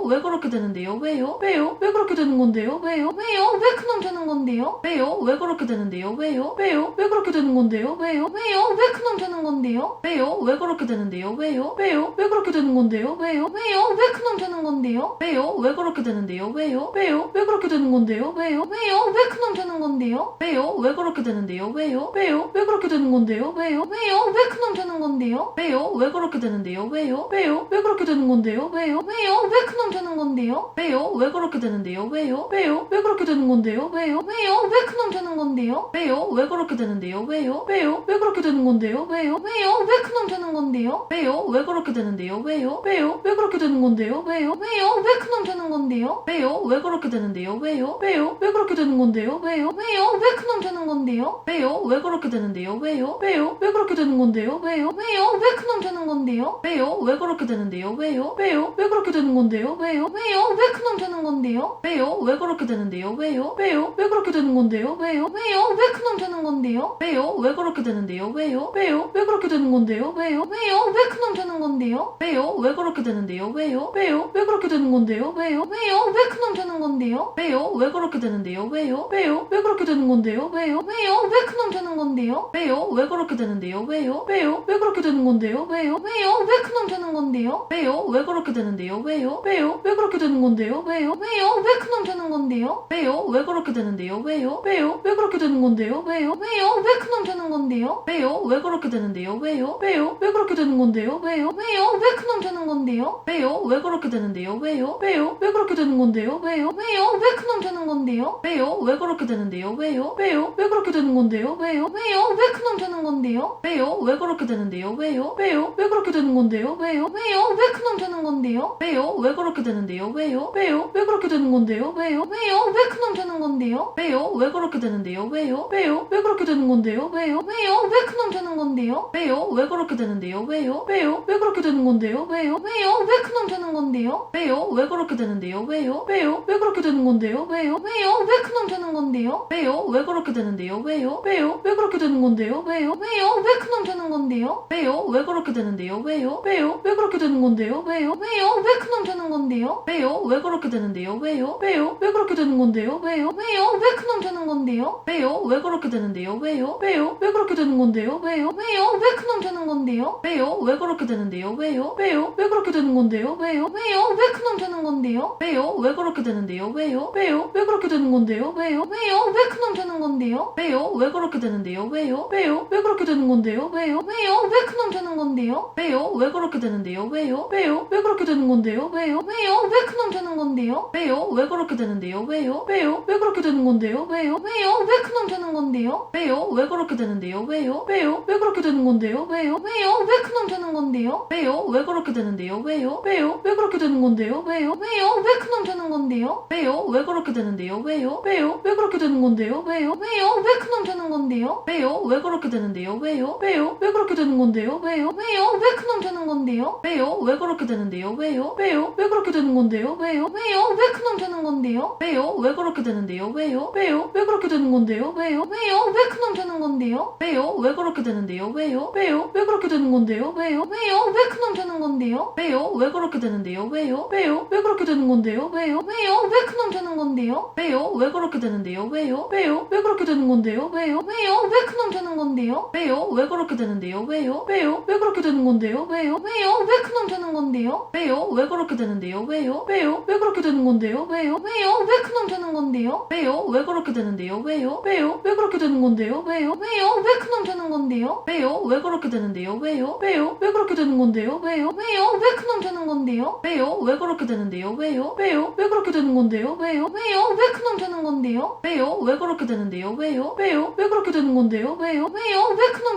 왜 그렇게 되는데요? 왜요? 왜요? 왜 그렇게 되는 건데요? 왜요? 왜요? 왜 그놈 되는 건데요? 왜요? 왜 그렇게 되는데요? 왜요? 왜요? 왜 그렇게 되는 건데요? 왜요? 왜요? 왜 그놈 되는 건데요? 왜요? 왜 그렇게 되는데요? 왜요? 왜요? 왜 그렇게 되는 건데요? 왜요? 왜요? 왜 그놈 되는 건데요? 왜요? 왜 그렇게 되는데요? 왜요? 왜요? 왜 그렇게 되는 건데요? 왜요? 왜요? 왜 그놈 되는 건데요? 왜요? 왜 그렇게 되는데요? 왜요? 왜요? 왜 그렇게 되는 건데요? 왜요? 왜요? 왜 그놈 되는 건데요? 왜요? 왜 그렇게 되는데요? 왜요? 왜요? 왜 그렇게 되는 건데요? 왜요? 왜요? 왜 그놈 되는 건데요? 왜요? 왜 그렇게 되는데요? 왜요? 왜요? 왜 그렇게 되는 건데요? 왜요? 왜요? 왜 그놈 되는 건데요? 왜요? 왜 그렇게 되는데요? 왜요? 왜요? 왜 그렇게 되는 건데요? 왜요? 왜요? 왜 그놈 되는 건데요? 왜요? 왜 그렇게 되는데요? 왜요? 왜요? 왜 그렇게 되는 건데요? 왜요? 왜요? 왜 그놈 되는 건데요? 왜요? 왜 그렇게 되는데요? 왜요? 왜요? 왜 그렇게 되는 건데요? 왜요? 왜요? 왜 그놈 되는 건데요? 왜요? 왜 그렇게 되는데요? 왜요? 왜요? 왜 그렇게 되는 건데요? 왜요? 왜요? 왜 그놈 되는 건데요? 왜요? 왜 그렇게 되는데요? 왜요? 왜요? 왜 그렇게 되는 건데요? 왜요? 왜요? 왜 그놈 되는 건데요? 왜요? 왜 그렇게 되는데요? 왜요? 왜요? 왜 그렇게 되는 건데요? 왜요? 왜요? 왜 그놈 되는 건데요? 왜요? 왜 그렇게 되는데요? 왜요? 왜요? 왜 그렇게 되는 건데요? 왜요? 왜요? 왜 그놈 되는 건데요? 왜요? 왜 그렇게 되는데요? 왜요? 왜요? 왜 그렇게 되는 건데요? 왜요? 왜요? 왜 그놈 되는 건데요? 왜요? 왜 그렇게 되는데요? 왜요? 왜요? 왜 그렇게 되는 건데요? 왜요? 왜요? 왜 그놈 되는 건데요? 왜요? 왜 그렇게 되는데요? 왜요? 왜요? 왜 그렇게 되는 건데요? 왜요? 왜요? 왜 그놈 되는 건데요? 왜요? 왜 그렇게 되는데요? 왜요? 왜요? 왜 그렇게 되는 건데요? 왜요? 왜요? 왜 그놈 되는 건데요? 왜요? 왜 그렇게 되는데요? 왜요? 왜요? 왜 그렇게 되는 건데요? 왜요? 왜요? 왜 그놈 되는 건데요? 왜요? 왜 그렇게 되는데요? 왜요? 왜요? 왜 그렇게 되는 건데요? 왜요? 왜요? 왜 그놈 되는 건데요? 왜요? 왜 그렇게 되는데요? 왜요? 왜요? 왜 그렇게 되는 건데요? 왜요? 왜요? 왜 그놈 되는 건데요? 왜요? 왜 그렇게 되는데요? 왜요? 왜요? 왜 그렇게 되는 건데요? 왜요? 왜요? 왜 그놈 되는 건데요? 왜요? 왜 그렇게 되는데요? 왜요? 왜요? 왜 그렇게 되는 건데요? 왜요? 왜요? 왜 그놈 되는 건데요? 왜요? 왜 그렇게 되는데요? 왜요? 왜요? 왜 그렇게 되는 건데요? 왜요? 왜요? 왜 그놈 되는 건데요? 왜요? 왜 그렇게 되는데요? 왜요? 왜요? 왜 그렇게 되는 건데요? 왜요? 왜요? 왜 그놈 되는 건데요? 왜요? 왜 그렇게 되는데요? 왜요? 왜요? 왜 그렇게 되는 건데요? 왜요? 왜요? 왜 그놈 되는 건데요? 왜요? 왜 그렇게 되는데요? 왜요? 왜요? 왜 그렇게 되는 건데요? 왜요? 왜요? 왜 그놈 되는 건데요? 왜요? 왜 그렇게 되는데요? 왜요? 왜요? 왜 그렇게 되는 건데요? 왜요? 왜요? 왜 그놈 되는 건데요? 왜요? 왜 그렇게 되는데요? 왜요? 왜요? 왜 그렇게 되는 건데요? 왜요? 왜요? 왜 그놈 되는 건데요? 왜요? 왜 그렇게 되는데요? 왜요? 왜요? 왜 그렇게 되는 건데요? 왜요? 왜요? 왜 그놈 되는 건데요? 왜요? 왜 그렇게 되는데요? 왜요? 왜요? 왜 그렇게 되는 건데요? 왜요? 왜요? 왜 그놈 되는 건데요? 왜요? 왜 그렇게 되는데요? 왜요? 왜요? 왜 그렇게 되는 건데요? 왜요? 왜요? 왜 그놈 되는 건데요? 왜요? 왜 그렇게 되는데요? 왜요? 왜요? 왜 그렇게 되는 건데요? 왜요? 왜요? 왜 그놈 되는 건데요? 왜요? 왜 그렇게 되는데요? 왜요? 왜요? 왜 그렇게 되는 건데요? 왜요? 왜요? 왜 그놈 되는 건데요? 왜요? 왜 그렇게 되는데요? 왜요? 왜요? 왜 그렇게 되는 건데요? 왜요? 왜요? 왜 그놈 되는 건데요? 왜요? 왜 그렇게 되는데요? 왜요? 왜요? 왜 그렇게 되는 건데요? 왜요? 왜요? 왜 그놈 되는 건데요? 왜요? 왜 그렇게 되는데요? 왜요? 왜요? 왜 그렇게 되는 건데요? 왜요? 왜요? 왜 그놈 되는 건데요? 왜요? 왜 그렇게 되는데요? 왜요? 왜요? 왜 그렇게 되는 건데요? 왜요? 왜요? 왜 그놈 되는 건데요? 왜요? 왜 그렇게 되는데요? 왜요? 왜요? 왜 그렇게 되는 건데요? 왜요? 왜요? 왜 그놈 되는 건데요? 왜요? 왜 그렇게 되는데요? 왜요? 왜요? 왜 그렇게 되는 건데요? 왜요? 왜요? 왜 그놈 되는 건데요? 왜요? 왜 그렇게 되는데요? 왜요? 왜요? 왜 그렇게 되는 건데요? 왜요? 왜요? 왜 그놈 되는 건데요? 왜요? 왜 그렇게 되는데요? 왜요? 왜요? 왜 그렇게 되는 건데요? 왜요? 왜요? 왜 그놈 되는 건데요? 왜요? 왜 그렇게 되는데요? 왜요? 왜요? 왜 그렇게 되는 건데요? 왜요? 왜요? 왜 그놈 되는 건데요? 왜요? 왜 그렇게 되는데요? 왜요? 왜요? 왜 그렇게 되는 건데요? 왜요? 왜요? 왜 그놈 되는 건데요? 왜요? 왜 그렇게 되는데요? 왜요? 왜요? 왜 그렇게 되는 건데요? 왜요? 왜요? 왜 그놈 되는 건데요? 왜요? 왜 그렇게 되는데요? 왜요? 왜요? 왜 그렇게 되는 건데요? 왜요? 왜요? 왜 그놈 되는 건데요? 왜요? 왜 그렇게 되는데요? 왜요? 왜요? 왜 그렇게 되는 건데요? 왜요? 왜요? 왜 그놈 되는 건데요? 왜요? 왜 그렇게 되는데요? 왜요? 왜요? 왜 그렇게 되는 건데요? 왜요? 왜요? 왜 그놈 되는 건데요? 왜요? 왜 그렇게 되는데요? 왜요? 왜요? 왜 그렇게 되는 건데요? 왜요? 왜요? 왜 그놈 되는 건데요? 왜요? 왜 그렇게 되는데요? 왜요? 왜요? 왜 그렇게 되는 건데요? 왜요? 왜요? 왜 그놈 되는 건데요? 왜요? 왜 그렇게 되는데요? 왜요? 왜요? 왜 그렇게 되는 건데요? 왜요? 왜요? 왜 그놈 되는 건데요? 왜요? 왜 그렇게 되는데요? 왜요? 왜요? 왜 그렇게 되는 건데요? 왜요? 왜요? 왜 그놈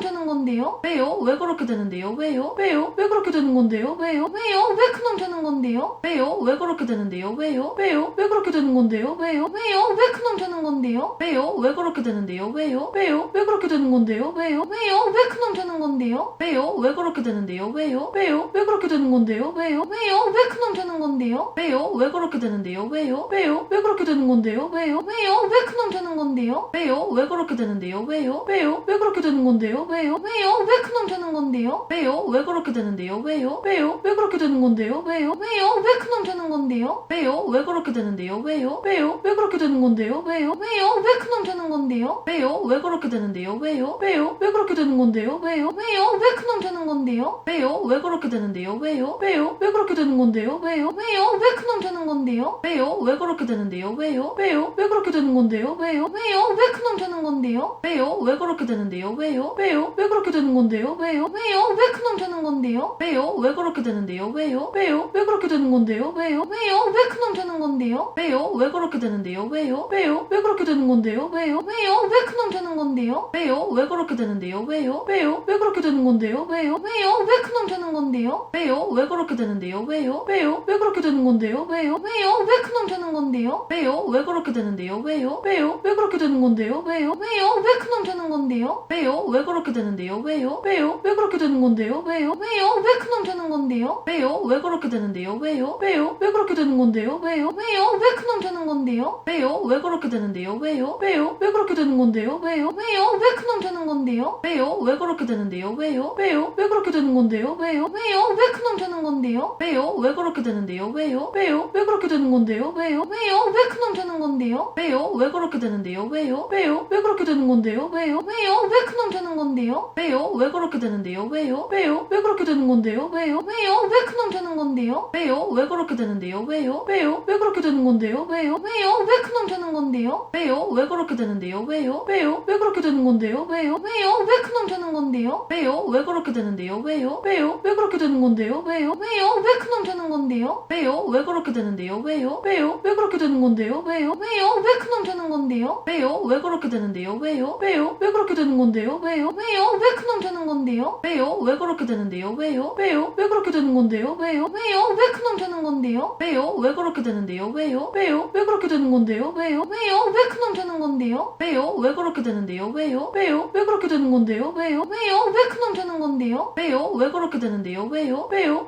되는 건데요? 왜요? 왜 그렇게 되는데요? 왜요? 왜요? 왜 그렇게 되는 건데요? 왜요? 왜요? 왜 그놈 되는 건데요? 왜요? 왜 그렇게 되는데요? 왜요? 왜요? 왜 그렇게 되는 건데요? 왜요? 왜요? 왜 그놈 되는 건데요? 왜요? 왜 그렇게 되는데요? 왜요? 왜요? 왜 그렇게 되는 건데요? 왜요? 왜요? 왜 그놈 되는 건데요? 왜요? 왜 그렇게 되는데요? 왜요? 왜요? 왜 그렇게 되는 건데요? 왜요? 왜요? 왜 그놈 되는 건데요? 왜요? 왜 그렇게 되는데요? 왜요? 왜요? 왜 그렇게 되는 건데요? 왜요? 왜요? 왜 그놈 되는 건데요? 왜요? 왜 그렇게 되는데요? 왜요? 왜요? 왜 그렇게 되는 건데요? 왜요? 왜요? 왜 왜 큰 놈 되는 건데요? 왜요? 왜 그렇게 되는데요? 왜요? 왜요? 왜 그렇게 되는 건데요? 왜요? 왜요? 왜 큰 놈 되는 건데요? 왜요? 왜 그렇게 되는데요? 왜요? 왜요? 왜 그렇게 되는 건데요? 왜요? 왜요? 왜 큰 놈 되는 건데요? 왜요? 왜 그렇게 되는데요? 왜요? 왜요? 왜 그렇게 되는 건데요? 왜요? 왜요? 왜 큰 놈 되는 건데요? 왜요? 왜 그렇게 되는데요? 왜요? 왜요? 왜 그렇게 되는 건데요? 왜요? 왜요? 왜 큰 놈 되는 건데요? 왜요? 왜 그렇게 되는데요? 왜요? 왜요? 왜 그렇게 되는 건데요? 왜요? 왜요? 왜 큰 놈 되는 건데요? 왜요? 왜 그렇게 되는데요? 왜요? 왜요? 왜 그렇게 되는 건데요? 왜요? 왜요? 왜 큰 놈 되는 건데요? 왜요? 왜 그렇게 되는데요? 왜요? 왜요? 왜 그렇게 되는 건데요? 왜요? 왜요? 왜 큰 놈 되는 건데요? 왜요? 왜 그렇게 되는데요? 왜요? 왜요? 왜 그렇게 되는 건데요? 왜요? 왜요? 왜 큰 놈 되는 건데요? 왜요? 왜 그렇게 되는데요? 왜요? 왜요? 왜 그렇게 되는 건데요? 왜요? 왜요? 왜 큰 놈 되는 건데요? 왜요? 왜 그렇게 되는데요? 왜요? 왜요? 왜 그렇게 되는 건데요? 왜요? 왜요? 왜 큰 놈 되는 건데요? 왜요? 왜 그렇게 되는데요? 왜요? 왜요? 왜 그렇게 되는 건데요? 왜요? 왜요? 왜 큰 놈 되는 건데요? 왜요? 왜 그렇게 되는데요? 왜요? 왜요? 왜 그렇게 되는 건데요? 왜요? 왜요? 왜 큰 놈 되는 건데요? 왜요? 왜 그렇게 되는데요? 왜요? 왜요? 왜 그렇게 되는 건데요? 왜요? 왜요? 왜 큰 놈 되는 건데요? 왜요? 왜 그렇게 되는데요? 왜요? 왜요? 왜 그렇게 되는 건데요? 왜요? 왜요? 왜 큰 놈 되는 건데요? 왜요? 왜 그렇게 되는데요? 왜요? 왜요? 왜 그렇게 되는 건데요? 왜요? 왜요? 왜 큰 놈 되는 건데요? 왜요? 왜 그렇게 되는데요? 왜요? 왜요? 왜 그렇게 되는 건데요? 왜요? 왜요? 왜 큰 놈 되는 건데요? 왜요? 왜 그렇게 되는데요? 왜요? 왜요? 왜 그렇게 되는 건데요? 왜요? 왜요? 왜 큰 놈 되는 건데요? 왜요? 왜 그렇게 되는데요? 왜요? 왜요? 왜 그렇게 되는 건데요? 왜요? 왜요? 왜 큰 놈 되는 건데요? 왜요? 왜 그렇게 되는데요? 왜요? 왜요? 왜 그렇게 되는 건데요? 왜요? 왜요? 왜 큰 놈 되는 건데요? 왜요? 왜 그렇게 되는데요? 왜요? 왜요? 왜 그렇게 되는 건데요? 왜요? 왜요? 왜 큰 놈 되는 건데요? 왜요? 왜 그렇게 되는데요? 왜요? 왜요? 왜 그렇게 되는 건데요? 왜요? 왜요? 왜 큰 놈 되는 건데요? 왜요? 왜 그렇게 되는데요? 왜요? 왜요? 왜 그렇게 되는 건데요? 왜요? 왜요? 왜 큰 놈 되는 건데요? 왜요? 왜 그렇게 되는데요? 왜요? 왜요? 왜 그렇게 되는 건데요? 왜요? 왜요? 왜 큰 놈 되는 건데요? 왜요? 왜 그렇게 되는데요? 왜요? 왜요? 왜 그렇게 되는 건데요? 왜요? 왜요? 왜 큰 놈 되는 건데요? 왜요? 왜 그렇게 되는데요? 왜요? 왜요? 왜 그렇게 되는 건데요? 왜요? 왜요? 왜 큰 놈 되는 건데요? 왜요? 왜 그렇게 되는데요? 왜요? 왜요?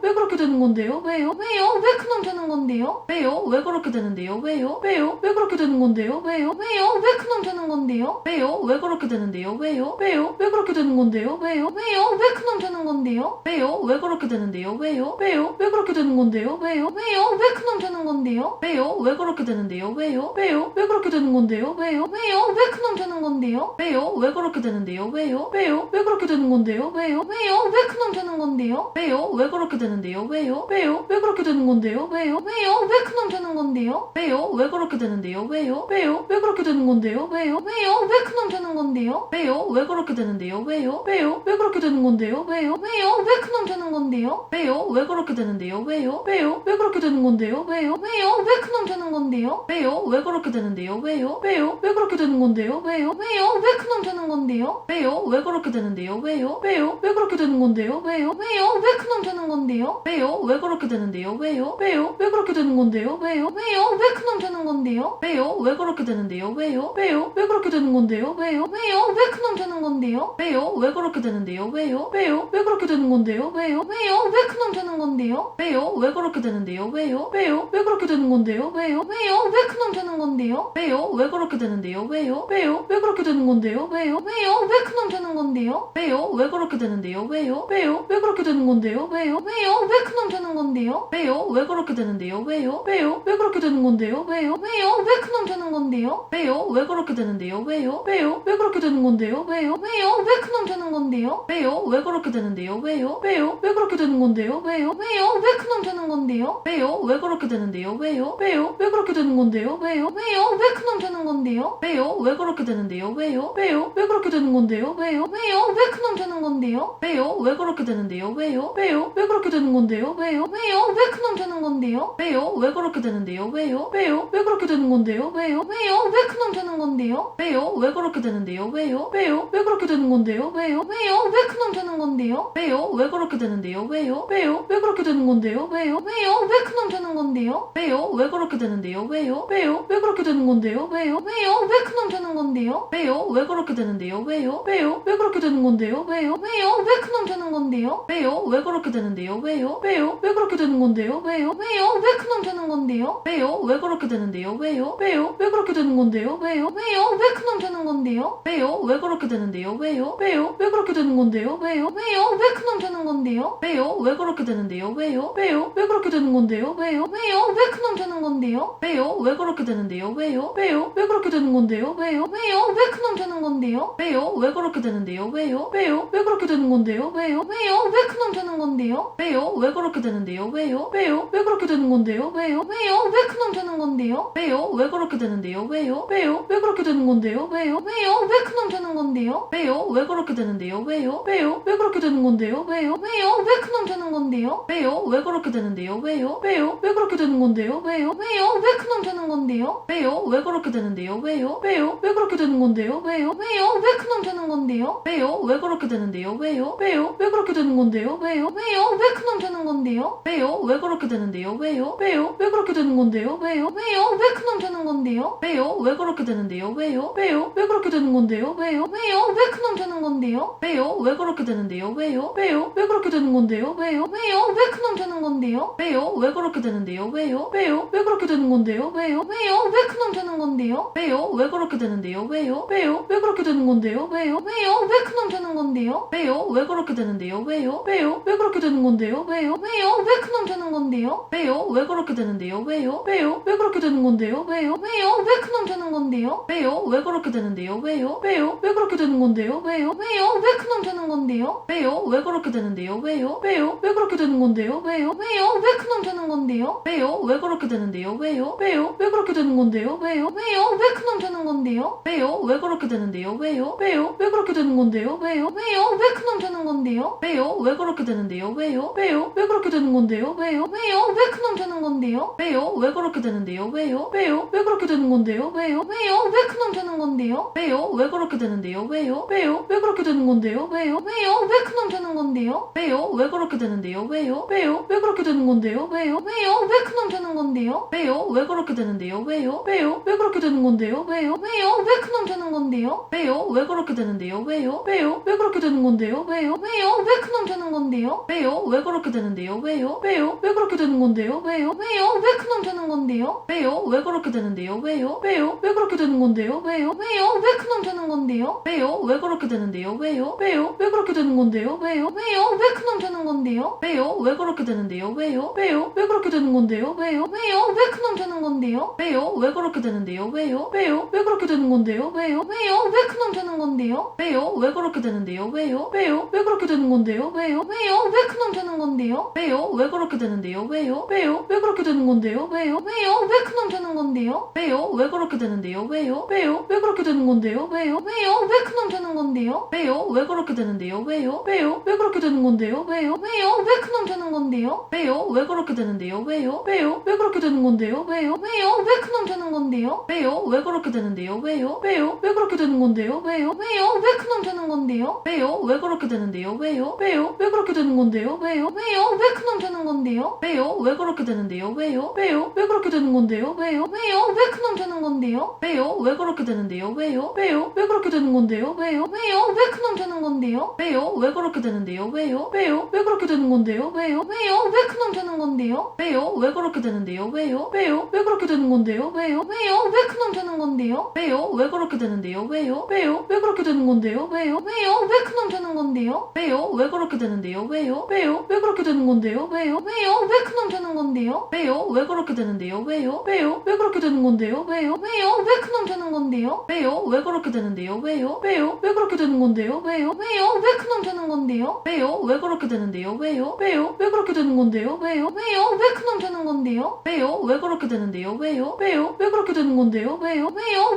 왜 그렇게 되는 건데요? 왜요? 왜요? 왜 큰 놈 되는 건데요? 왜요? 왜 그렇게 되는데요? 왜요? 왜요? 왜 그렇게 되는 건데요? 왜요? 왜요? 왜 큰 놈 되는 건데요? 왜요? 왜 그렇게 되는데요? 왜요? 왜요? 왜 그렇게 되는 건데요? 왜요? 왜요? 왜 큰 놈 되는 건데요? 왜요? 왜 그렇게 되는데요? 왜요? 왜요? 왜 그렇게 되는 건데요? 왜요? 왜요? 왜 큰 놈 되는 건데요? 왜요? 왜 그렇게 되는데요? 왜요? 왜요? 왜 그렇게 되는 건데요? 왜요? 왜요? 왜 큰 놈 되는 건데요? 왜요? 왜 그렇게 되는데요? 왜요? 왜요? 왜 그렇게 되는 건데요? 왜요? 왜요? 왜 큰 놈 되는 건데요? 왜요? 왜 그렇게 되는데요? 왜요? 왜요? 왜 그렇게 되는 건데요? 왜요? 왜요? 왜 큰 놈 되는 건데요? 왜요? 왜 그렇게 되는데요? 왜요? 왜요? 왜 그렇게 되는 건데요? 왜요? 왜요? 왜 큰 놈 되는 건데요? 왜요? 왜 그렇게 되는데요? 왜요? 왜요? 왜 그렇게 되는 건데요? 왜요? 왜요? 왜 큰 놈 되는 건데요? 왜요? 왜 그렇게 되는데요? 왜요? 왜요? 왜 그렇게 되는 건데요? 왜요? 왜요? 왜 큰 놈 되는 건데요? 왜요? 왜 그렇게 되는데요? 왜요? 왜요? 왜 그렇게 되는 건데요? 왜요? 왜요? 왜 큰 놈 되는 건데요? 왜요? 왜 그렇게 되는데요? 왜요? 왜요? 왜 그렇게 되는 건데요? 왜요? 왜요? 왜 큰 놈 되는 건데요? 왜요? 왜 그렇게 되는데요? 왜요? 왜요? 왜 그렇게 되는 건데요? 왜요? 왜요? 왜 큰 놈 되는 건데요? 왜요? 왜 그렇게 되는데요? 왜요? 왜요? 왜 그렇게 되는 건데요? 왜요? 왜요? 왜 큰 놈 되는 건데요? 왜요? 왜 그렇게 되는데요? 왜요? 왜요? 왜 그렇게 되는 건데요? 왜요? 왜요? 왜 큰 놈 되는 건데요? 왜요? 왜 그렇게 되는데요? 왜요? 왜요? 왜 그렇게 되는 건데요? 왜요? 왜요? 왜 큰 놈 되는 건데요? 왜요? 왜 그렇게 되는데요? 왜요? 왜요? 왜 그렇게 되는 건데요? 왜요? 왜요? 왜 큰 놈 되는 건데요? 왜요? 왜 그렇게 되는데요? 왜요? 왜요? 왜 그렇게 되는 건데요? 왜요? 왜요? 왜 큰 놈 되는 건데요? 왜요? 왜 그렇게 되는데요? 왜요? 왜요? 왜 그렇게 되는 건데요? 왜요? 왜요? 왜 큰 놈 되는 건데요? 왜요? 왜 그렇게 되는데요? 왜요? 왜요? 왜 그렇게 되는 건데요? 왜요? 왜요? 왜 큰 놈 되는 건데요? 왜요? 왜 그렇게 되는데요? 왜요? 왜요? 왜 그렇게 되는 건데요? 왜요? 왜요? 왜 큰 놈 되는 건데요? 왜요? 왜 그렇게 되는데요? 왜요? 왜요? 왜 그렇게 되는 건데요? 왜요? 왜요? 왜 큰 놈 되는 건데요? 왜요? 왜 그렇게 되는데요? 왜요? 왜요? 왜 그렇게 되는 건데요? 왜요? 왜요? 왜 큰 놈 되는 건데요? 왜요? 왜 그렇게 되는데요? 왜요? 왜요? 왜 그렇게 되는 건데요? 왜요? 왜요? 왜 큰 놈 되는 건데요? 왜요? 왜 그렇게 되는데요? 왜요? 왜요? 왜 그렇게 되는 건데요? 왜요? 왜요? 왜 큰 놈 되는 건데요? 왜요? 왜 그렇게 되는데요? 왜요? 왜요? 왜 그렇게 되는 건데요? 왜요? 왜요? 왜 큰 놈 되는 건데요? 왜요? 왜 그렇게 되는데요? 왜요? 왜요? 왜 그렇게 되는 건데요? 왜요? 왜요? 왜 큰 놈 되는 건데요? 왜요? 왜 그렇게 되는데요? 왜요? 왜요? 왜 그렇게 되는 건데요? 왜요? 왜요? 왜 큰 놈 되는 건데요? 왜요? 왜 그렇게 되는데요? 왜요? 왜요? 왜 그렇게 되는 건데요? 왜요? 왜요? 왜 큰 놈 되는 건데요? 왜요? 왜 그렇게 되는데요? 왜요? 왜요? 왜 그렇게 되는 건데요? 왜요? 왜요? 왜 큰 놈 되는 건데요? 건데요? 왜요? 왜 그렇게 되는데요? 왜요? 왜요? 왜 그렇게 되는 건데요? 왜요? 왜요? 왜 큰놈 되는 건데요? 왜요? 왜 그렇게 되는데요? 왜요? 왜요? 왜 그렇게 되는 건데요? 왜요? 왜요? 왜 큰놈 되는 건데요? 왜요? 왜 그렇게 되는데요? 왜요? 왜요? 왜 그렇게 되는 건데요? 왜요? 왜요? 왜 큰놈 되는 건데요? 왜요? 왜 그렇게 되는데요? 왜요? 왜요? 왜 그렇게 되는 건데요? 왜요? 왜요? 왜 큰놈 되는 건데요? 왜요? 왜 그렇게 되는데요? 왜요? 왜요? 왜 그렇게 되는 건데요? 왜요? 왜요? 왜 큰놈 되는 건데요? 왜요? 왜 그렇게 되는데요? 왜요? 왜요? 왜 그렇게 되는 건데요? 왜요? 왜요? 왜 큰놈 되는 건데요? 왜요? 왜 그렇게 되는데요? 왜요? 왜요? 왜 그렇게 되는 건데요? 왜요? 왜요? 왜 큰놈 되는 건데요? 왜요? 왜 그렇게 되는데요? 왜요? 왜요? 왜 그렇게 되는 건데요? 왜요? 왜요? 왜 큰놈 되는 건데요? 왜요? 왜 그렇게 되는데요? 왜요? 왜요? 왜 그렇게 되는 건데요? 왜요? 왜요? 왜 큰놈 되는 건데요? 왜요? 왜 그렇게 되는데요? 왜요? 왜요? 왜 그렇게 되는 건데요? 왜요? 왜요? 왜 큰놈 되는 건데요? 왜요? 왜 그렇게 되는데요? 왜요? 왜요? 왜 그렇게 되는 건데요? 왜요? 왜요? 왜 큰놈 되는 건데요? 왜요? 왜 그렇게 되는데요? 왜요? 왜요? 왜 그렇게 되는 건데요? 왜요? 왜요? 왜 큰놈 되는 건데요? 왜요? 왜 그렇게 되는데요? 왜요? 왜요? 왜 그렇게 되는 건데요? 왜요? 왜요? 왜 큰놈 되는 건데요? 왜요? 왜 그렇게 되는데요? 왜요? 왜요? 왜 그렇게 되는 건데요? 왜요? 왜요? 왜 큰놈 되는 건데요? 왜요? 왜 그렇게 되는데요? 왜요? 왜요? 왜 그렇게 되는 건데요? 왜요? 왜요? 왜 큰놈 되는 건데요? 왜요? 왜 그렇게 되는데요? 왜요? 왜요? 왜 그렇게 되는 건데요? 왜요? 왜요? 왜 큰놈 되는 건데요? 왜요? 왜 그렇게 되는데요? 왜요? 왜요? 왜 그렇게 되는 건데요? 왜요? 왜요? 왜 큰놈 되는 건데요? 왜요? 왜 그렇게 되는데요? 왜요? 왜요? 왜 그렇게 되는 건데요? 왜요? 왜요? 왜 큰놈 되는 건데요? 왜요? 왜 그렇게 되는데요? 왜요? 왜요? 왜 그렇게 되는 건데요? 왜요? 왜요? 왜 큰놈 되는 건데요? 왜요? 왜 그렇게 되는데요? 왜요? 왜요? 왜 그렇게 되는 건데요? 왜요? 왜요? 왜 큰놈 되는 건데요? 왜요? 왜 그렇게 되는데요? 왜요? 왜요? 왜 그렇게 되는 건데요? 왜요? 왜요? 왜 큰놈 되는 건데요? 왜요? 왜 그렇게 되는데요? 왜요? 왜요? 왜 그렇게 되는 건데요? 왜요? 왜요? 왜 큰놈 되는 건데요? 왜요? 왜 그렇게 되는데요? 왜요? 왜요? 왜 그렇게 되는 건데요? 왜요? 왜요? 왜 큰놈 되는 건데요? 왜요? 왜 그렇게 되는데요? 왜요? 왜요? 왜 그렇게 되는 건데요? 왜요? 왜요? 왜 큰놈 되는 건데요? 왜요? 왜 그렇게 되는데요? 왜요? 왜요? 왜 그렇게 되는 건데요? 왜요? 왜요? 왜 큰놈 되는 건데요? 왜요? 왜 그렇게 되는데요? 왜요? 왜요? 왜 그렇게 되는 건데요? 왜요? 왜요? 왜 큰놈 되는 건데요? 왜요? 왜 그렇게 되는데요? 왜요? 왜요? 왜 그렇게 되는 건데요? 왜요? 왜요? 왜 큰놈 되는 건데요? 왜요? 왜 그렇게 되는데요? 왜요? 왜요? 왜 그렇게 되는 건데요? 왜요? 왜요? 왜 큰놈 되는 건데요? 왜요? 왜 그렇게 되는데요? 왜요? 왜요? 왜 그렇게 되는 건데요? 왜요? 왜요? 왜 큰놈 되는 건데요? 왜요? 왜 그렇게 되는데요? 왜요? 왜요? 왜 그렇게 되는 건데요? 왜요? 왜요? 왜 큰놈 되는 건데요? 왜요? 왜 그렇게 되는데요? 왜요? 왜요? 왜 그렇게 되는 건데요? 왜요? 왜요? 왜 큰놈 되는 건데요? 왜요? 왜 그렇게 되는데요? 왜요? 왜요? 왜 그렇게 되는 건데요? 왜요? 왜요? 왜 큰놈 되는 건데요? 왜요? 왜 그렇게 되는데요? 왜요? 왜요? 왜 그렇게 되는 건데요? 왜요? 왜요? 왜 큰놈 되는 건데요? 왜요? 왜 그렇게 되는데요? 왜요? 왜요? 왜 그렇게 되는 건데요? 왜요? 왜요? 왜 큰놈 되는 건데요? 왜요? 왜 그렇게 되는데요? 왜요? 왜요? 왜 그렇게 되는 건데요? 왜요? 왜요? 왜 큰놈 되는 건데요? 왜요? 왜 그렇게 되는데요? 왜요? 왜요? 왜 그렇게 되는 건데요? 왜요? 왜요? 왜 큰놈 되는 건데요? 왜요? 왜 그렇게 되는데요? 왜요? 왜요? 왜 그렇게 되는 건데요? 왜요? 왜요? 왜 큰놈 되는 건데요? 왜요? 왜 그렇게 되는데요? 왜요? 왜요? 왜 그렇게 되는 건데요? 왜요? 왜요? 왜 큰놈 되는 건데요? 왜요? 왜 그렇게 되는데요? 왜요? 왜요? 왜 그렇게 되는 건데요? 왜요? 왜요? 왜 큰놈 되는 건데요? 왜요? 왜 그렇게 되는데요? 왜요? 왜요? 왜 그렇게 되는 건데요? 왜요? 왜요? 왜 큰놈 되는 건데요? 왜요? 왜 그렇게 되는데요? 왜요? 왜요? 왜 그렇게 되는 건데요? 왜요? 왜요? 왜 큰놈 되는 건데요? 왜요? 왜 그렇게 되는데요? 왜요? 왜요? 왜 그렇게 되는 건데요? 왜요? 왜요? 왜 큰놈 되는 건데요? 왜요? 왜 그렇게 되는데요? 왜요? 왜요? 왜 그렇게 되는 건데요? 왜요? 왜요? 왜 큰놈 되는 건데요? 왜요? 왜 그렇게 되는데요? 왜요? 왜요? 왜 그렇게 되는 건데요? 왜요? 왜요? 왜 큰놈 되는 건데요? 왜요? 왜 그렇게 되는데요? 왜요? 왜요? 왜 그렇게 되는 건데요? 왜요? 왜요? 왜 큰놈 되는 건데요? 왜요? 왜 그렇게 되는데요? 왜요? 왜요? 왜 그렇게 되는 건데요? 왜요? 왜요? 왜 큰놈 되는 건데요? 왜요? 왜 그렇게 되는데요? 왜요? 왜요? 왜 그렇게 되는 건데요? 왜요? 왜요? 왜 큰놈 되는 건데요? 왜요? 왜 그렇게 되는데요? 왜요? 왜요? 왜 그렇게 되는 건데요? 왜요? 왜요? 왜 큰놈 되는 건데요? 왜요? 왜 그렇게 되는데요? 왜요? 왜요? 왜 그렇게 되는 건데요? 왜요? 왜요? 왜 큰놈 되는 건데요? 왜요? 왜 그렇게 되는데요? 왜요? 왜요? 왜 그렇게 되는 건데요? 왜요? 왜요?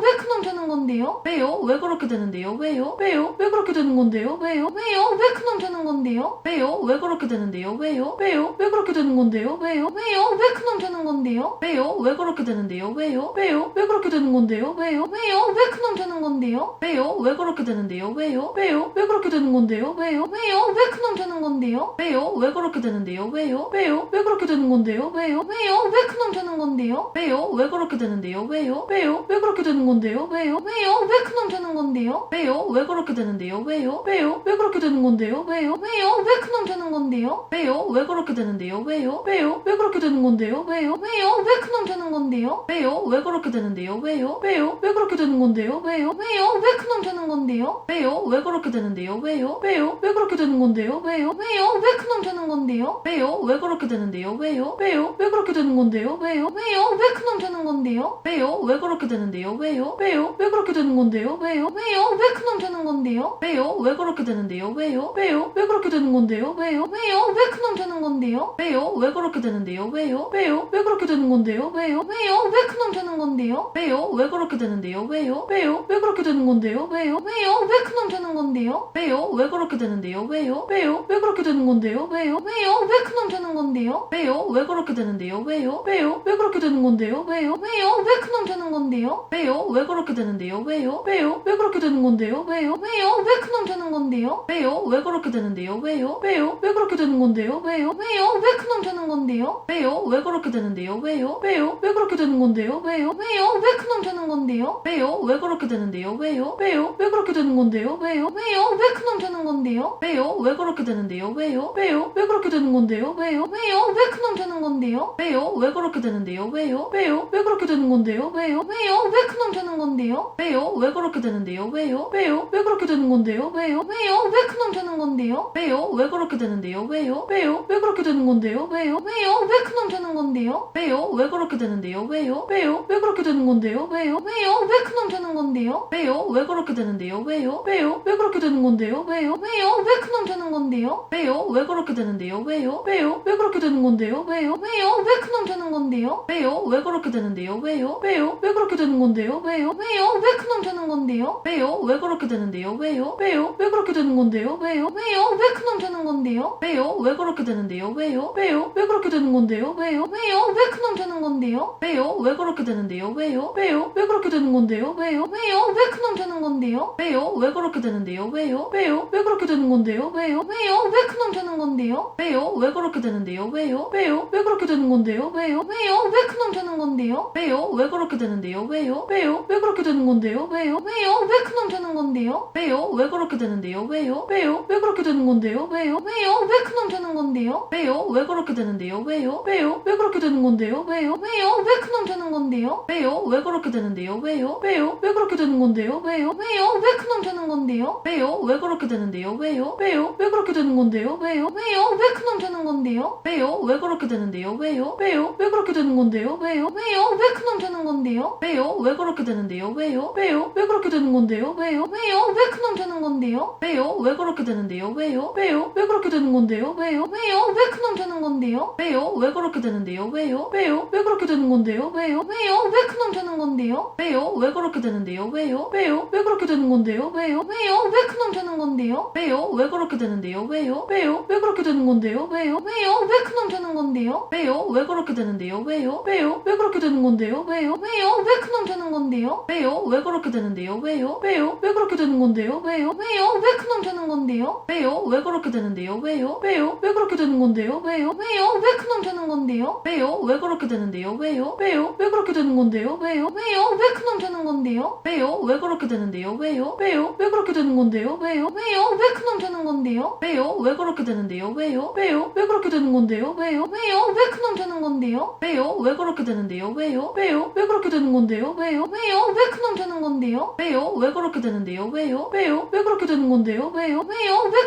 왜 큰놈 되는 건데요? 왜요? 왜 그렇게 되는데요? 왜요? 왜요? 왜 그렇게 되는 건데요? 왜요? 왜요? 왜 큰놈 되는 건데요? 왜요? 왜 그렇게 되는데요? 왜요? 왜요? 왜 그렇게 되는 건데요? 왜요? 왜요? 왜 큰놈 되는 건데요? 왜요? 왜 그렇게 되는데요? 왜요? 왜요? 왜 그렇게 되는 건데요? 왜요? 왜요? 왜 큰놈 되는 건데요? 왜요? 왜 그렇게 되는데요? 왜요? 왜요? 왜 그렇게 되는 건데요? 왜요? 왜요? 왜 큰놈 되는 건데요? 왜요? 왜 그렇게 되는데요? 왜요? 왜요? 왜 그렇게 되는 건데요? 왜요? 왜요? 왜 큰놈 되는 건데요? 건데요? 왜요? 왜 그렇게 되는데요? 왜요? 왜요? 왜 그렇게 되는 건데요? 왜요? 왜요? 왜 큰놈 되는 건데요? 왜요? 왜 그렇게 되는데요? 왜요? 왜요? 왜 그렇게 되는 건데요? 왜요? 왜요? 왜 큰놈 되는 건데요? 왜요? 왜 그렇게 되는데요? 왜요? 왜요? 왜 그렇게 되는 건데요? 왜요? 왜요? 왜 큰놈 되는 건데요? 왜요? 왜 그렇게 되는데요? 왜요? 왜요? 왜 그렇게 되는 건데요? 왜요? 왜요? 왜 큰놈 되는 건데요? 왜요? 왜 그렇게 되는데요? 왜요? 왜요? 왜 그렇게 되는 건데요? 왜요? 왜요? 왜 큰놈 되는 건데요? 왜요? 왜 그렇게 되는데요? 왜요? 왜요? 왜 그렇게 되는 건데요? 왜요? 왜요? 왜 큰놈 되는 건데요? 왜요? 왜 그렇게 되는데요? 왜요? 왜요? 왜 그렇게 되는 건데요? 왜요? 왜요? 왜 큰놈 되는 건데요? 왜요? 왜 그렇게 되는데요? 왜요? 왜요? 왜 그렇게 되는 건데요? 왜요? 왜요? 왜 큰놈 되는 건데요? 왜요? 왜 그렇게 되는데요? 왜요? 왜요? 왜 그렇게 되는 건데요? 왜요? 왜요? 왜 큰놈 되는 건데요? 왜요? 왜 그렇게 되는데요? 왜요? 왜요? 왜 그렇게 되는 건데요? 왜요? 왜요? 왜 큰놈 되는 건데요? 왜요? 왜 그렇게 되는데요? 왜요? 왜요? 왜 그렇게 되는 건데요? 왜요? 왜요? 왜 큰놈 되는 건데요? 왜요? 왜 그렇게 되는데요? 왜요? 왜요? 왜 그렇게 되는 건데요? 왜요? 왜요? 왜 큰놈 되는 건데요? 왜요? 왜 그렇게 되는데요? 왜요? 왜요? 왜 그렇게 되는 건데요? 왜요? 왜요? 왜 큰놈 되는 건데요? 왜요? 왜 그렇게 되는데요? 왜요? 왜요? 왜 그렇게 되는 건데요? 왜요? 왜요? 왜 큰놈 되는 건데요? 왜요? 왜 그렇게 되는데요? 왜요? 왜요? 왜 그렇게 되는 건데요? 왜요? 왜요? 왜 큰놈 되는 건데요? 왜요? 왜 그렇게 되는데요? 왜요? 왜요? 왜 그렇게 되는 건데요? 왜요? 왜요? 왜 큰놈 되는 건데요? 왜요? 왜 그렇게 되는데요? 왜요? 왜요? 왜 그렇게 되는 건데요? 왜요? 왜요? 왜 큰놈 되는 건데요? 왜요? 왜 그렇게 되는데요? 왜요? 왜요? 왜 그렇게 되는 건데요? 왜요? 왜요? 왜 큰놈 되는 건데요? 왜요? 왜 그렇게 되는데요? 왜요? 왜요? 왜 그렇게 되는 건데요? 왜요? 왜요? 왜 큰놈 되는 건데요? 왜요? 왜 그렇게 되는데요? 왜요? 왜요? 왜 그렇게 되는 건데요? 왜요? 왜요? 왜 큰놈 되는 건데요? 왜요? 왜 그렇게 되는데요? 왜요? 왜요? 왜 그렇게 되는 건데요? 왜요? 왜요? 왜 큰놈 되는 건데요? 왜요? 왜 그렇게 되는데요? 왜요? 왜요? 왜 그렇게 되는 건데요? 왜요? 왜요? 왜 큰놈 되는 건데요? 왜요? 왜 그렇게 되는데요? 왜요? 왜요? 왜 그렇게 되는 건데요? 왜요? 왜요? 왜 큰놈 되는 건데요? 왜요? 왜 그렇게 되는데요? 왜요? 왜요? 왜 그렇게 되는 건데요? 왜요? 왜요? 왜 큰놈 되는 건데요? 왜요? 왜 그렇게 되는데요? 왜요? 왜요? 왜 그렇게 되는 건데요? 왜요? 왜요? 왜 큰놈 되는 건데요? 왜요? 왜 그렇게 되는데요? 왜요? 왜요? 왜 그렇게 되는 건데요? 왜요? 왜요? 왜 큰놈 되는 건데요? 왜요? 왜 그렇게 되는데요? 왜요? 왜요? 왜 그렇게 되는 건데요? 왜요? 왜요? 왜 큰놈 되는 건데요? 왜요? 왜 그렇게 되는데요? 왜요? 왜요? 왜 그렇게 되는 건데요? 왜요? 왜요? 왜 큰놈 되는 건데요? 왜요? 왜 그렇게 되는데요? 왜요? 왜요? 왜 그렇게 되는 건데요? 왜요? 왜요? 왜 큰놈 되는 건데요? 왜요? 왜 그렇게 되는데요? 왜요? 왜요? 왜 그렇게 되는 건데요? 왜요? 왜요? 왜 큰놈 되는 건데요? 왜요? 왜 그렇게 되는데요? 왜요? 왜요? 왜 그렇게 되는 건데요? 왜요? 왜요? 왜 큰놈 되는 건데요? 왜요? 왜 그렇게 되는데요? 왜요? 왜요? 왜 그렇게 되는 건데요? 왜요? 왜요? 왜 큰놈 되는 건데요? 왜요? 왜 그렇게 되는데요? 왜요? 왜요? 왜 그렇게 되는 건데요? 왜요? 왜요? 왜 큰놈 되는 건데요? 왜요? 왜 그렇게 되는데요? 왜요? 왜요? 왜 그렇게 되는 건데요? 왜요? 왜요? 왜 큰놈 되는 건데요? 왜요? 왜 그렇게 되는데요? 왜요? 왜요? 왜 그렇게 되는 건데요? 왜요? 왜요? 왜 큰놈 되는 건데요? 왜요? 왜 그렇게 되는데요? 왜요? 왜요? 왜 그렇게 되는 건데요? 왜요? 왜요? 왜 큰놈 되는 건데요? 왜요? 왜 그렇게 되는데요? 왜요? 왜요? 왜 그렇게 되는 건데요? 왜요? 왜요? 왜 큰놈 되는 건데요? 왜요? 왜 그렇게 되는데요? 왜요? 왜요? 왜 그렇게 되는 건데요? 왜요? 왜요? 왜 큰놈 되는 건데요? 왜요? 왜 그렇게 되는데요? 왜요? 왜요? 왜 그렇게 되는 건데요? 왜요? 왜요? 왜 큰놈 되는 건데요? 왜요? 왜 그렇게 되는데요? 왜요? 왜요? 왜 그렇게 되는 건데요? 왜요? 왜요? 왜 큰놈 되는 건데요? 왜요? 왜 그렇게 되는데요? 왜요? 왜요? 왜 그렇게 되는 건데요? 왜요? 왜요? 왜 큰놈 되는 건데요? 왜요? 왜 그렇게 되는데요? 왜요? 왜요? 왜 그렇게 되는 건데요? 왜요? 왜요? 왜 큰놈 되는 건데요? 왜요? 왜 그렇게 되는데요? 왜요? 왜요? 왜 그렇게 되는 건데요? 왜요? 왜요? 왜 큰놈 되는 건데요? 왜요? 왜 그렇게 되는데요? 왜요? 왜요? 왜 그렇게 되는 건데요? 왜요? 왜요? 왜 큰놈 되는 건데요? 왜요? 왜 그렇게 되는데요? 왜요? 왜요? 왜 그렇게 되는 건데요? 왜요? 왜요? 왜 큰놈 되는 건데요? 왜요? 왜 그렇게 되는데요? 왜요? 왜요? 왜 그렇게 되는 건데요? 왜요? 왜요? 왜 큰놈 되는 건데요? 왜요? 왜 그렇게 되는데요? 왜요? 왜요? 왜 그렇게 되는 건데요? 왜요? 왜요? 왜 큰놈 되는 건데요? 왜요? 왜 그렇게 되는데요? 왜요? 왜요? 왜 그렇게 되는 건데요? 왜요? 왜요? 왜 큰놈 되는 건데요? 왜요? 왜 그렇게 되는데요? 왜요? 왜요? 왜 그렇게 되는 건데요? 왜요? 왜요? 왜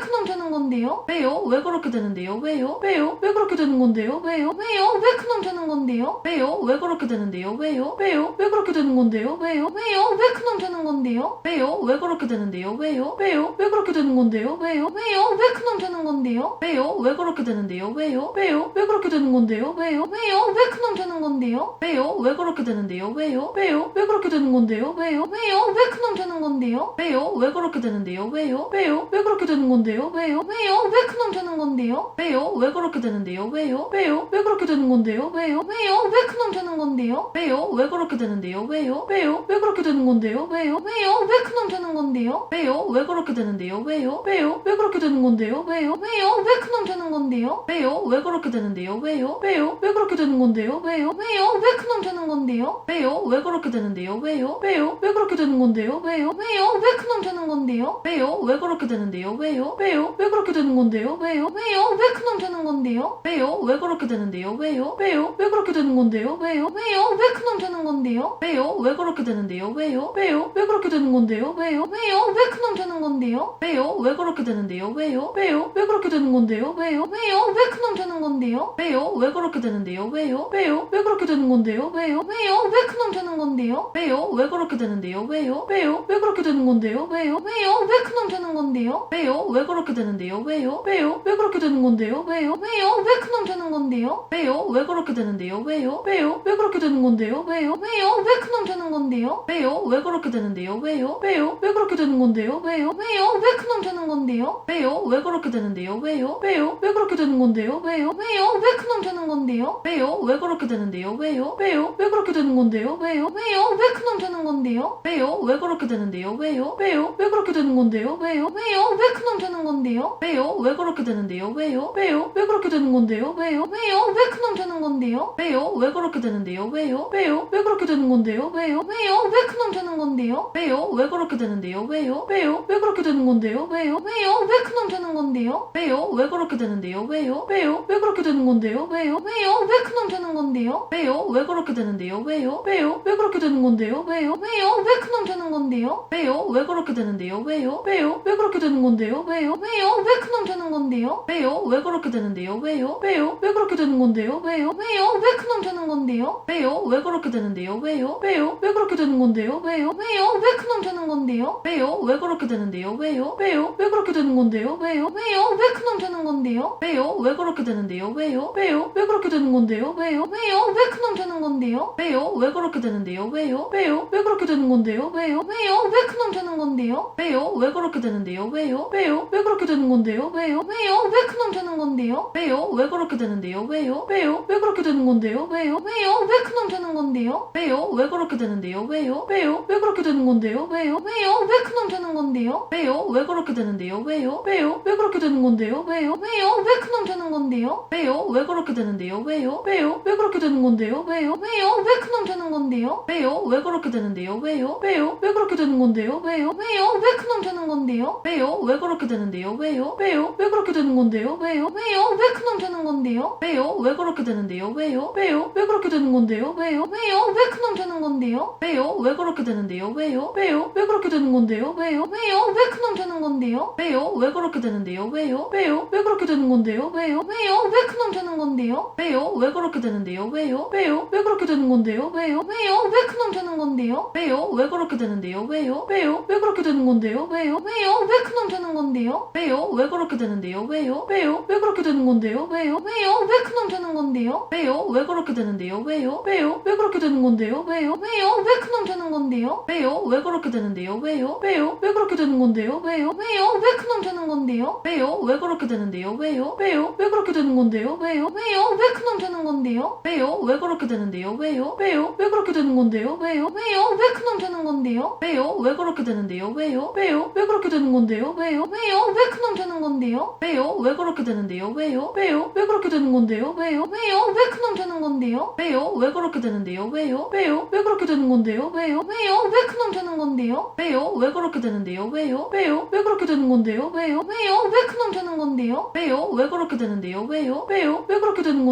큰놈 되는 건데요? 왜요? 왜 그렇게 되는데요? 왜요? 왜요? 왜 그렇게 되는 건데요? 왜요? 왜요? 왜 큰놈 되는 건데요? 왜요? 왜 그렇게 되는데요? 왜요? 왜요? 왜 그렇게 되는 건데요? 왜요? 왜요? 왜 큰놈 되는 건데요? 왜요? 왜 그렇게 되는데요? 왜요? 왜요? 왜 그렇게 되는 건데요? 왜요? 왜요? 왜 큰놈 되는 건데요? 왜요? 왜 그렇게 되는데요? 왜요? 왜요? 왜 그렇게 되는 건데요? 왜요? 왜요? 왜 큰놈 되는 건데요? 왜요? 왜 그렇게 되는데요? 왜요? 왜요? 왜 그렇게 되는 건데요? 왜요? 왜요? 왜 큰놈 되는 건데요? 왜요? 왜 그렇게 되는데요? 왜요? 왜요? 왜 그렇게 되는 건데요? 왜요? 왜요? 왜 큰놈 되는 건데요? 왜요? 왜 그렇게 되는데요? 왜요? 왜요? 왜 그렇게 되는 건데요? 왜요? 왜요? 왜 큰놈 되는 건데요? 왜요? 왜 그렇게 되는데요? 왜요? 왜요? 왜 그렇게 되는 건데요? 왜요? 왜요? 왜 큰놈 되는 건데요? 왜요? 왜 그렇게 되는데요? 왜요? 왜요? 왜 그렇게 되는 건데요? 왜요? 왜요? 왜 큰놈 되는 건데요? 왜요? 왜 그렇게 되는데요? 왜요? 왜요? 왜 그렇게 되는 건데요? 왜요? 왜요? 왜 큰놈 되는 건데요? 왜요? 왜 그렇게 되는데요? 왜요? 왜요? 왜 그렇게 되는 건데요? 왜요? 왜요? 왜 큰놈 되는 건데요? 왜요? 왜 그렇게 되는데요? 왜요? 왜요? 왜 그렇게 되는 건데요? 왜요? 왜요? 왜 큰놈 되는 건데요? 왜요? 왜 그렇게 되는데요? 왜요? 왜요? 왜 그렇게 되는 건데요? 왜요? 왜요? 왜 큰놈 되는 건데요? 왜요? 왜 그렇게 되는데요? 왜요? 왜요? 왜 그렇게 되는 건데요? 왜요? 왜요? 왜 큰놈 되는 건데요? 왜요? 왜 그렇게 되는데요? 왜요? 왜요? 왜 그렇게 되는 건데요? 왜요? 왜요? 왜 큰놈 되는 건데요? 왜요? 왜 그렇게 되는데요? 왜요? 왜요? 왜 그렇게 되는 건데요? 왜요? 왜요? 왜 큰놈 되는 건데요? 왜요? 왜 그렇게 되는데요? 왜요? 왜요? 왜 그렇게 되는 건데요? 왜요? 왜요? 왜 큰놈 되는 건데요? 왜요? 왜 그렇게 되는데요? 왜요? 왜요? 왜 그렇게 되는 건데요? 왜요? 왜요? 왜 큰놈 되는 건데요? 왜요? 왜 그렇게 되는데요? 왜요? 왜요? 왜 그렇게 되는 건데요? 왜요? 왜요? 왜 큰놈 되는 건데요? 왜요? 왜 그렇게 되는데요? 왜요? 왜요? 왜 그렇게 되는 건데요? 왜요? 왜요? 왜 큰놈 되는 건데요? 왜요? 왜 그렇게 되는데요? 왜요? 왜요? 왜 그렇게 되는 건데요? 왜요? 왜요? 왜 큰놈 되는 건데요? 왜요? 왜 그렇게 되는데요? 왜요? 왜요? 왜 그렇게 되는 건데요? 왜요? 왜요? 왜 큰놈 되는 건데요? 왜요? 왜 그렇게 되는데요? 왜요? 왜요? 왜 그렇게 되는 건데요? 왜요? 왜요? 왜 큰놈 되는 건데요? 왜요? 왜 그렇게 되는데요? 왜요? 왜요? 왜 그렇게 되는 건데요? 왜요? 왜요? 왜 큰놈 되는 건데요? 왜요? 왜 그렇게 되는데요? 왜요? 왜요? 왜 그렇게 되는 건데요? 왜요? 왜요? 왜 큰놈 되는 건데요? 왜요? 왜 그렇게 되는데요? 왜요? 왜요? 왜 그렇게 되는 건데요? 왜요? 왜요? 왜 큰놈 되는 건데요? 왜요? 왜 그렇게 되는데요? 왜요? 왜요? 왜 그렇게 되는 건데요? 왜요? 왜요? 왜 큰놈 되는 건데요? 왜요? 왜 그렇게 되는데요? 왜요? 왜요? 왜 그렇게 되는 건데요? 왜요? 왜요? 왜 큰놈 되는 건데요? 왜요? 왜 그렇게 되는데요? 왜요? 왜요? 왜 그렇게 되는 건데요? 왜요? 왜요? 왜 큰놈 되는 건데요? 왜요? 왜 그렇게 되는데요? 왜요? 왜요? 왜 그렇게 되는 건데요? 왜요? 왜요? 왜 큰놈 되는 건데요? 왜요? 왜 그렇게 되는데요? 왜요? 왜요? 왜 그렇게 되는 건데요? 왜요? 왜요? 왜 큰놈 되는 건데요? 왜요? 왜 그렇게 되는데요? 왜요? 왜요? 왜 그렇게 되는 건데요? 왜요? 왜요? 왜 큰놈 되는 건데요? 왜요? 왜 그렇게 되는데요? 왜요? 왜요? 왜 그렇게 되는 건데요? 왜요? 왜요? 왜 큰놈 되는 건데요? 왜요? 왜 그렇게 되는데요? 왜요? 왜요? 왜 그렇게 되는 건데요? 왜요? 왜요? 왜 큰놈 되는 건데요? 왜요? 왜 그렇게 되는데요? 왜요? 왜요? 왜 그렇게 되는 건데요? 왜요? 왜요? 왜 큰놈 되는 건데요? 왜요? 왜 그렇게 되는데요? 왜요? 왜요? 왜 그렇게 되는 건데요? 왜요? 왜요? 왜 큰놈 되는 건데요? 왜요? 왜 그렇게 되는데요? 왜요? 왜요? 왜 그렇게 되는 건데요? 왜요? 왜요? 왜 큰놈 되는 건데요? 왜요? 왜 그렇게 되는데요? 왜요? 왜요? 왜 그렇게 되는 건데요? 왜요? 왜요? 왜 큰놈 되는 건데요? 왜요? 왜 그렇게 되는데요? 왜요? 왜요? 왜 그렇게 되는 건데요? 왜요? 왜요? 왜 큰놈 되는 건데요? 왜요? 왜 그렇게 되는데요? 왜요? 왜요? 왜 그렇게 되는 건데요? 왜요? 왜요? 왜 큰놈 되는 건데요? 왜요? 왜 그렇게 되는데요? 왜요? 왜요? 왜 그렇게 되는 건데요? 왜요? 왜요? 왜 큰놈 되는 건데요? 왜요? 왜 그렇게 되는데요? 왜요? 왜요? 왜 그렇게 되는 건데요? 왜요? 왜요? 왜 큰놈 되는 건데요? 왜요? 왜 그렇게 되는데요? 왜요? 왜요? 왜 그렇게 되는 건데요? 왜요? 왜요? 왜 큰놈 되는 건데요? 왜요? 왜 그렇게 되는데요? 왜요? 왜요? 왜 그렇게 되는 건데요? 왜요? 왜요? 왜 큰놈 되는 건데요? 왜요? 왜 그렇게 되는데요? 왜요? 왜요? 왜 그렇게 되는 건데요? 왜요? 왜요? 왜 큰놈 되는 건데요? 왜요? 왜 그렇게 되는데요? 왜요? 왜요? 왜 그렇게 되는 건데요? 왜요? 왜요? 왜 큰놈 되는 건데요? 왜요? 왜 그렇게 되는데요? 왜요? 왜요? 왜 그렇게 되는 건데요? 왜요? 왜요? 왜 큰놈 되는 건데요? 왜요? 왜 그렇게 되는데요? 왜요? 왜요? 왜 그렇게 되는 건데요? 왜요? 왜요? 왜 큰놈 되는 건데요? 왜요? 왜 그렇게 되는데요? 왜요? 왜요? 왜 그렇게 되는 건데요? 왜요? 왜요? 왜 큰놈 되는 건데요? 왜요? 왜 그렇게 되는데요? 왜요? 왜요? 왜 그렇게 되는 건데요? 왜요? 왜요? 왜 큰놈 되는 건데요? 왜요? 왜 그렇게 되는데요? 왜요? 왜요? 왜 그렇게 되는 건데요? 왜요? 왜요? 왜 큰놈 되는 건데요? 왜요? 왜 그렇게 되는데요? 왜요? 왜요? 왜 그렇게 되는 건데요? 왜요? 왜요? 왜 큰놈 되는 건데요? 왜요? 왜 그렇게 되는데요? 왜요? 왜요? 왜 그렇게 되는 건데요? 왜요? 왜요? 왜 큰놈 되는 건데요? 왜요? 왜 그렇게 되는데요? 왜요? 왜요? 왜 그렇게 되는 건데요? 왜요? 왜요? 왜 큰놈 되는 건데요? 왜요? 왜 그렇게 되는데요? 왜요? 왜요? 왜 그렇게 되는 건데요? 왜요? 왜요? 왜 큰놈 되는 건데요? 왜요? 왜 그렇게 되는데요? 왜요? 왜요? 왜 그렇게 되는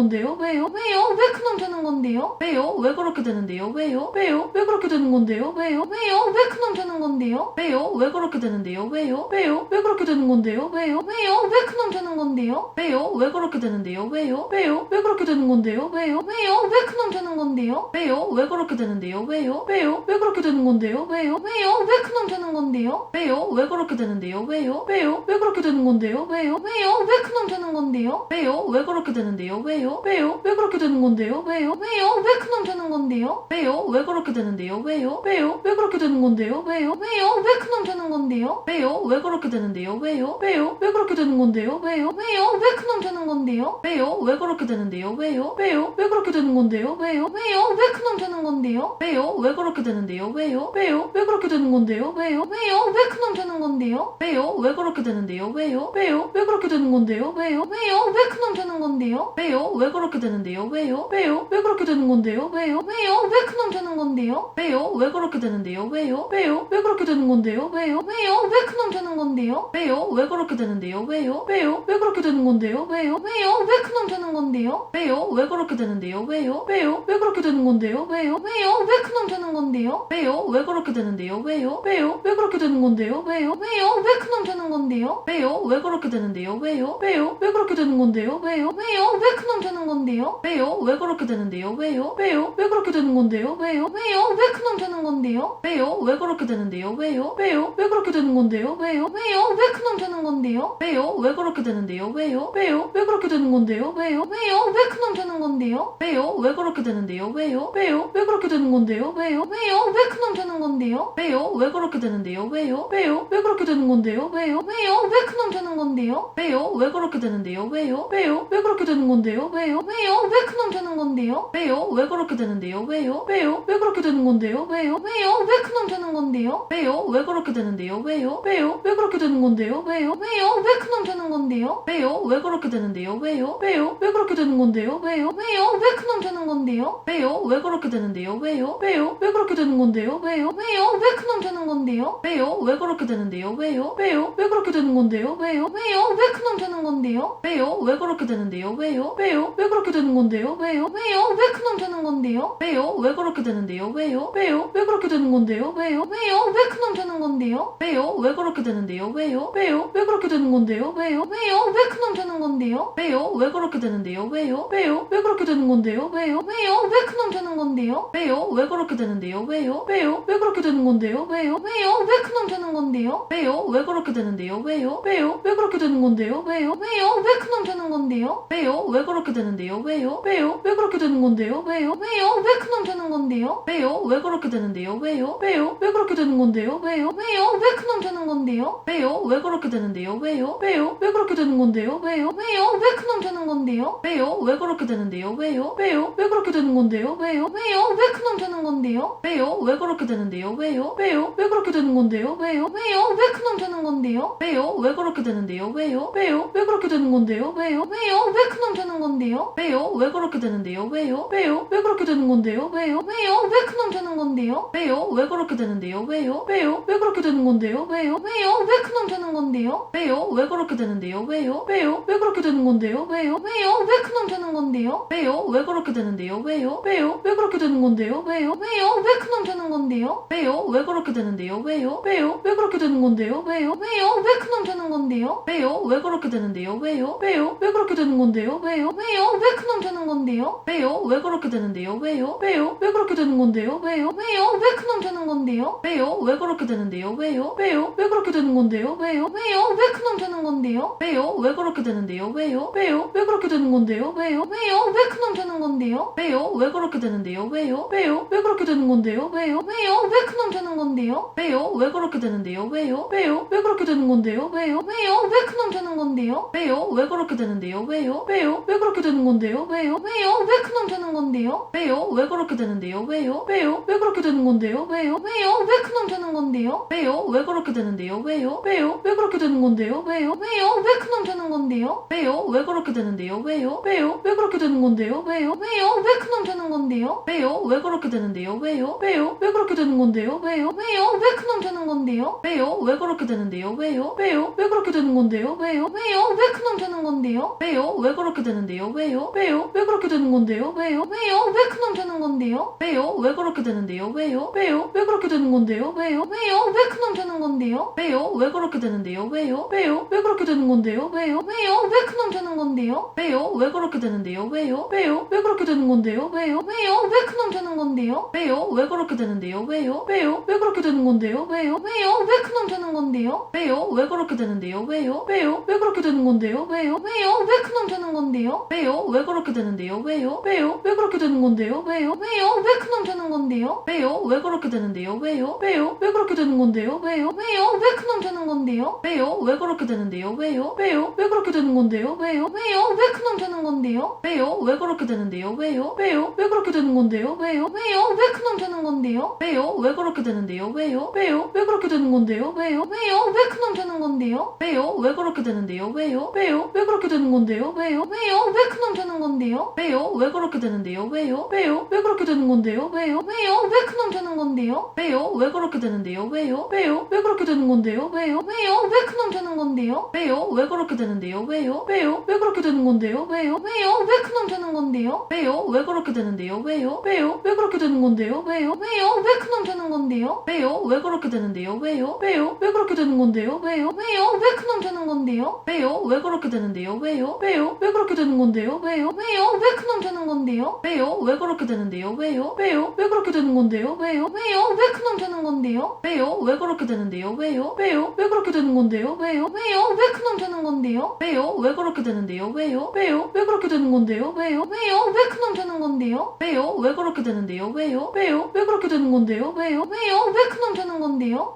건데요? 왜요? 왜요? 왜 큰놈 되는 건데요? 왜요? 왜 그렇게 되는데요? 왜요? 왜요? 왜 그렇게 되는 건데요? 왜요? 왜요? 왜 큰놈 되는 건데요? 왜요? 왜 그렇게 되는데요? 왜요? 왜요? 왜 그렇게 되는 건데요? 왜요? 왜요? 왜 큰놈 되는 건데요? 왜요? 왜 그렇게 되는데요? 왜요? 왜요? 왜 그렇게 되는 건데요? 왜요? 왜요? 왜 큰놈 되는 건데요? 왜요? 왜 그렇게 되는데요? 왜요? 왜요? 왜 그렇게 되는 건데요? 왜요? 왜요? 왜 큰놈 되는 건데요? 왜요? 왜 그렇게 되는데요? 왜요? 왜요? 왜 그렇게 되는 건데요? 왜요? 왜요? 왜 큰놈 되는 건데요? 건데요? 왜요? 왜 그렇게 되는데요? 왜요? 왜요? 왜 그렇게 되는 건데요? 왜요? 왜요? 왜 큰놈 되는 건데요? 왜요? 왜 그렇게 되는데요? 왜요? 왜요? 왜 그렇게 되는 건데요? 왜요? 왜요? 왜 큰놈 되는 건데요? 왜요? 왜 그렇게 되는데요? 왜요? 왜요? 왜 그렇게 되는 건데요? 왜요? 왜요? 왜 큰놈 되는 건데요? 왜요? 왜 그렇게 되는데요? 왜요? 왜요? 왜 그렇게 되는 건데요? 왜요? 왜요? 왜 큰놈 되는 건데요? 왜요? 왜 그렇게 되는데요? 왜요? 왜요? 왜 그렇게 되는 건데요? 왜요? 왜요? 왜 큰놈 되는 건데요? 왜요? 왜 그렇게 되는데요? 왜요? 왜요? 왜 그렇게 되는 건데요? 왜요? 왜요? 왜 큰놈 되는 건데요? 왜요? 왜 그렇게 되는데요? 왜요? 왜요? 왜 그렇게 되는 건데요? 왜요? 왜요? 왜 큰놈 되는 건데요? 왜요? 왜 그렇게 되는데요? 왜요? 왜요? 왜 그렇게 되는 건데요? 왜요? 왜요? 왜 큰놈 되는 건데요? 왜요? 왜 그렇게 되는데요? 왜요? 왜요? 왜 그렇게 되는 건데요? 왜요? 왜요? 왜 큰놈 되는 건데요? 왜요? 왜 그렇게 되는데요? 왜요? 왜요? 왜 그렇게 되는 건데요? 왜요? 왜요? 왜 큰놈 되는 건데요? 왜요? 왜 그렇게 되는데요? 왜요? 왜요? 왜 그렇게 되는 건데요? 왜요? 왜요? 왜 큰놈 되는 건데요? 왜요? 왜 그렇게 되는데요? 왜요? 왜요? 왜 그렇게 되는 건데요? 왜요? 왜요? 왜 큰놈 되는 건데요? 왜요? 왜 그렇게 되는데요? 왜요? 왜요? 왜 그렇게 되는 건데요? 왜요? 왜요? 왜 큰놈 되는 건데요? 왜요? 왜 그렇게 되는데요? 왜요? 왜요? 왜 그렇게 되는 건데요? 왜요? 왜요? 왜 큰놈 되는 건데요? 왜요? 왜 그렇게 되는데요? 왜요? 왜요? 왜 그렇게 되는 건데요? 왜요? 왜요? 왜 큰놈 되는 건데요? 왜요? 왜 그렇게 되는데요? 왜요? 왜요? 왜 그렇게 되는 건데요? 왜요? 왜요? 왜 큰놈 되는 건데요? 왜요? 왜 그렇게 되는데요? 왜요? 왜요? 왜 그렇게 되는 건데요? 왜요? 왜요? 왜 큰놈 되는 건데요? 왜요? 왜 그렇게 되는데요? 왜요? 왜요? 왜 그렇게 되는 건데요? 왜요? 왜요? 왜 큰놈 되는 건데요? 왜요? 왜 그렇게 되는데요? 왜요? 왜요? 왜 그렇게 되는 건데요? 왜요? 왜요? 왜 큰놈 되는 건데요? 왜요? 왜 그렇게 되는데요? 왜요? 왜요? 왜 그렇게 되는 건데요? 왜요? 왜요? 왜 큰놈 되는 건데요? 왜요? 왜 그렇게 되는데요? 왜요? 왜요? 왜 그렇게 되는 건데요? 왜요? 왜요? 왜 큰놈 되는 건데요? 왜요? 왜 그렇게 되는데요? 왜요? 왜요? 왜 그렇게 되는 건데요? 왜요? 왜요? 왜 큰놈 되는 건데요? 왜요? 왜 그렇게 되는데요? 왜요? 왜요? 왜 그렇게 되는 건데요? 왜요? 왜요? 왜 큰놈 되는 건데요? 왜요? 왜 그렇게 되는데요? 왜요? 왜요? 왜 그렇게 되는 건데요? 왜요? 왜요? 왜 큰놈 되는 건데요? 왜요? 왜 그렇게 되는데요? 왜요? 왜요? 왜 그렇게 되는 건데요? 왜요? 왜요? 왜 큰놈 되는 건데요? 왜요? 왜 그렇게 되는데요? 왜요? 왜요? 왜 그렇게 되는 건데요? 왜요? 왜요? 왜 큰놈 되는 건데요? 왜요? 왜 그렇게 되는데요? 왜요? 왜요? 왜 그렇게 되는 건데요? 왜요? 왜요? 왜 큰놈 되는 건데요? 왜요? 왜 그렇게 되는데요? 왜요? 왜요? 왜 그렇게 되는 건데요? 왜요? 왜요? 왜 큰놈 되는 건데요? 왜요? 왜 그렇게 되는데요? 왜요? 왜요? 왜 그렇게 되는 건데요? 왜요? 왜요? 왜 큰놈 되는 건데요? 왜요? 왜 그렇게 되는데요? 왜요? 왜요? 왜 그렇게 되는 건데요? 왜요? 왜요? 왜 큰놈 되는 건데요? 왜요? 왜 그렇게 되는데요? 왜요? 왜요? 왜 그렇게 되는 건데요? 왜요? 왜요? 왜 큰놈 되는 건데요? 왜요? 왜 그렇게 되는데요? 왜요? 왜요? 왜 그렇게 되는 건데요? 왜요? 왜요? 왜 큰놈 되는 건데요? 왜요? 왜 그렇게 되는데요? 왜요? 왜요? 왜 그렇게 되는 건데요? 왜요? 왜요? 왜 큰놈 되는 건데요? 왜요? 왜 그렇게 되는데요? 왜요? 왜요? 왜 그렇게 되는 건데요? 왜요? 왜요? 왜 큰놈 되는 건데요? 왜요? 왜 그렇게 되는데요? 왜요? 왜요? 왜 그렇게 되는 건데요? 왜요? 왜요? 왜 큰놈 되는 건데요? 왜요? 왜 그렇게 되는데요? 왜요? 왜요? 왜 그렇게 되는 건데요? 왜요? 왜요? 왜 큰놈 되는 건데요? 왜요? 왜 그렇게 되는데요? 왜요? 왜요? 왜 그렇게 되는 건데요? 왜요? 왜요? 왜 큰놈 되는 건데요? 왜요? 왜 그렇게 되는데요? 왜요? 왜요? 왜 그렇게 되는 건데요? 왜요? 왜요? 왜 큰놈 되는 건데요? 왜요? 왜 그렇게 되는데요? 왜요? 왜요? 왜 그렇게 되는 건데요? 왜요? 왜요? 왜 큰놈 되는 건데요? 왜요? 왜 그렇게 되는데요? 왜요? 왜요? 왜 그렇게 되는 건데요? 왜요? 왜요? 왜 큰놈 되는 건데요? 왜요? 왜 그렇게 되는데요? 왜요? 왜요? 왜 그렇게 되는 건데요? 왜요? 왜요? 왜 큰놈 되는 건데요? 왜요? 왜 그렇게 되는데요? 왜요? 왜요? 왜 그렇게 되는 건데요? 왜요? 왜요? 왜 큰놈 되는 건데요? 왜요? 왜 그렇게 되는데요? 왜요? 왜요? 왜 그렇게 되는 건데요? 왜요? 왜요? 왜 큰놈 되는 건데요? 왜요? 왜 그렇게 되는데요? 왜요? 왜요? 왜 그렇게 되는 건데요? 왜요? 왜요? 왜 큰놈 되는 건데요? 왜요? 왜 그렇게 되는데요? 왜요? 왜요? 왜 그렇게 되는 건데요? 왜요? 왜요? 왜 큰놈 되는 건데요? 왜요? 왜 그렇게 되는데요? 왜요? 왜요? 왜 그렇게 되는 건데요? 왜요? 왜요? 왜 큰놈 되는 건데요? 왜요? 왜 그렇게 되는데요? 왜요? 왜요? 왜 그렇게 되는 건데요? 왜요? 왜요? 왜 큰놈 되는 건데요? 왜요? 왜 그렇게 되는데요? 왜요? 왜요? 왜 그렇게 되는 건데요? 왜요? 왜요? 왜 큰놈 되는 건데요? 왜요? 왜 그렇게 되는데요? 왜요? 왜요? 왜 그렇게 되는 건데요? 왜요? 왜요? 왜 큰놈 되는 건데요? 왜요? 왜 그렇게 되는데요? 왜요? 왜요? 왜 그렇게 되는 건데요? 왜요? 왜요? 왜 큰놈 되는 건데요? 왜요? 왜 그렇게 되는데요? 왜요? 왜요? 왜 그렇게 되는 건데요? 왜요? 왜요? 왜 큰놈 되는 건데요? 왜요? 왜 그렇게 되는데요? 왜요? 왜요? 왜 그렇게 되는 건데요? 왜요? 왜요? 왜 큰놈 되는 건데요? 왜요? 왜 그렇게 되는데요? 왜요? 왜요? 왜 그렇게 되는 건데요? 왜요? 왜요? 왜 큰놈 되는 건데요? 왜요? 왜 그렇게 되는데요? 왜요? 왜요? 왜 그렇게 되는 건데요? 왜요? 왜요? 왜 큰놈 되는 건데요? 왜요? 왜 그렇게 되는데요? 왜요? 왜요? 왜 그렇게 되는 건데요? 왜요? 왜요? 왜 큰놈 되는 건데요? 건데요? 왜요? 왜 그렇게 되는데요? 왜요? 왜요? 왜 그렇게 되는 건데요? 왜요? 왜요? 왜 큰놈 되는 건데요? 왜요? 왜 그렇게 되는데요? 왜요? 왜요? 왜 그렇게 되는 건데요? 왜요? 왜요? 왜 큰놈 되는 건데요? 왜요? 왜 그렇게 되는데요? 왜요? 왜요? 왜 그렇게 되는 건데요? 왜요? 왜요? 왜 큰놈 되는 건데요? 왜요? 왜 그렇게 되는데요? 왜요? 왜요? 왜 그렇게 되는 건데요? 왜요? 왜요? 왜 큰놈 되는 건데요? 왜요? 왜 그렇게 되는데요? 왜요? 왜요? 왜 그렇게 되는 건데요? 왜요? 왜요? 왜 큰놈 되는 건데요? 왜요? 왜 그렇게 되는데요? 왜요? 왜요? 왜 그렇게 되는 건데요? 왜요? 왜요? 왜 큰놈 되는 건데요? 왜요? 왜 그렇게 되는데요? 왜요? 왜요? 왜 그렇게 되는 건데요? 왜요? 왜요? 왜 큰놈 되는 건데요? 왜요? 왜 그렇게 되는데요? 왜요? 왜요? 왜 그렇게 되는 건데요? 왜요? 왜요? 왜 큰놈 되는 건데요? 왜요? 왜 그렇게 되는데요? 왜요? 왜요? 왜 그렇게 되는 건데요? 왜요? 왜요? 왜 큰놈 되는 건데요? 왜요? 왜 그렇게 되는데요? 왜요? 왜요? 왜 그렇게 되는 건데요? 왜요? 왜요? 왜 큰놈 되는 건데요? 왜요? 왜 그렇게 되는데요? 왜요? 왜요? 왜 그렇게 되는 건데요? 왜요? 왜요? 왜 큰놈 되는 건데요? 왜요? 왜 그렇게 되는데요? 왜요? 왜요? 왜 그렇게 되는 건데요? 왜요? 왜요? 왜 큰놈 되는 건데요? 왜요? 왜 그렇게 되는데요? 왜요? 왜요? 왜 그렇게 되는 건데요? 왜요? 왜요? 왜 큰놈 되는 건데요? 왜요? 왜 그렇게 되는데요? 왜요? 왜요? 왜 그렇게 되는 건데요? 왜요? 왜요? 왜 큰놈 되는 건데요? 왜요? 왜 그렇게 되는데요? 왜요? 왜요? 왜 그렇게 되는 건데요? 왜요? 왜요? 왜 큰놈 되는 건데요? 왜요? 왜 그렇게 되는데요? 왜요? 왜요? 왜 그렇게 되는 건데요? 왜요? 왜요? 왜 큰놈 되는 건데요? 왜요? 왜 그렇게 되는데요? 왜요? 왜요? 왜 그렇게 되는 건데요? 왜요? 왜요? 왜 큰놈 되는 건데요? 왜요? 왜 그렇게 되는데요? 왜요? 왜요? 왜 그렇게 되는 건데요? 왜요? 왜요? 왜 큰놈 되는 건데요? 왜요? 왜 그렇게 되는데요? 왜요? 왜요? 왜 그렇게 되는 건데요? 왜요? 왜요? 왜 큰놈 되는 건데요?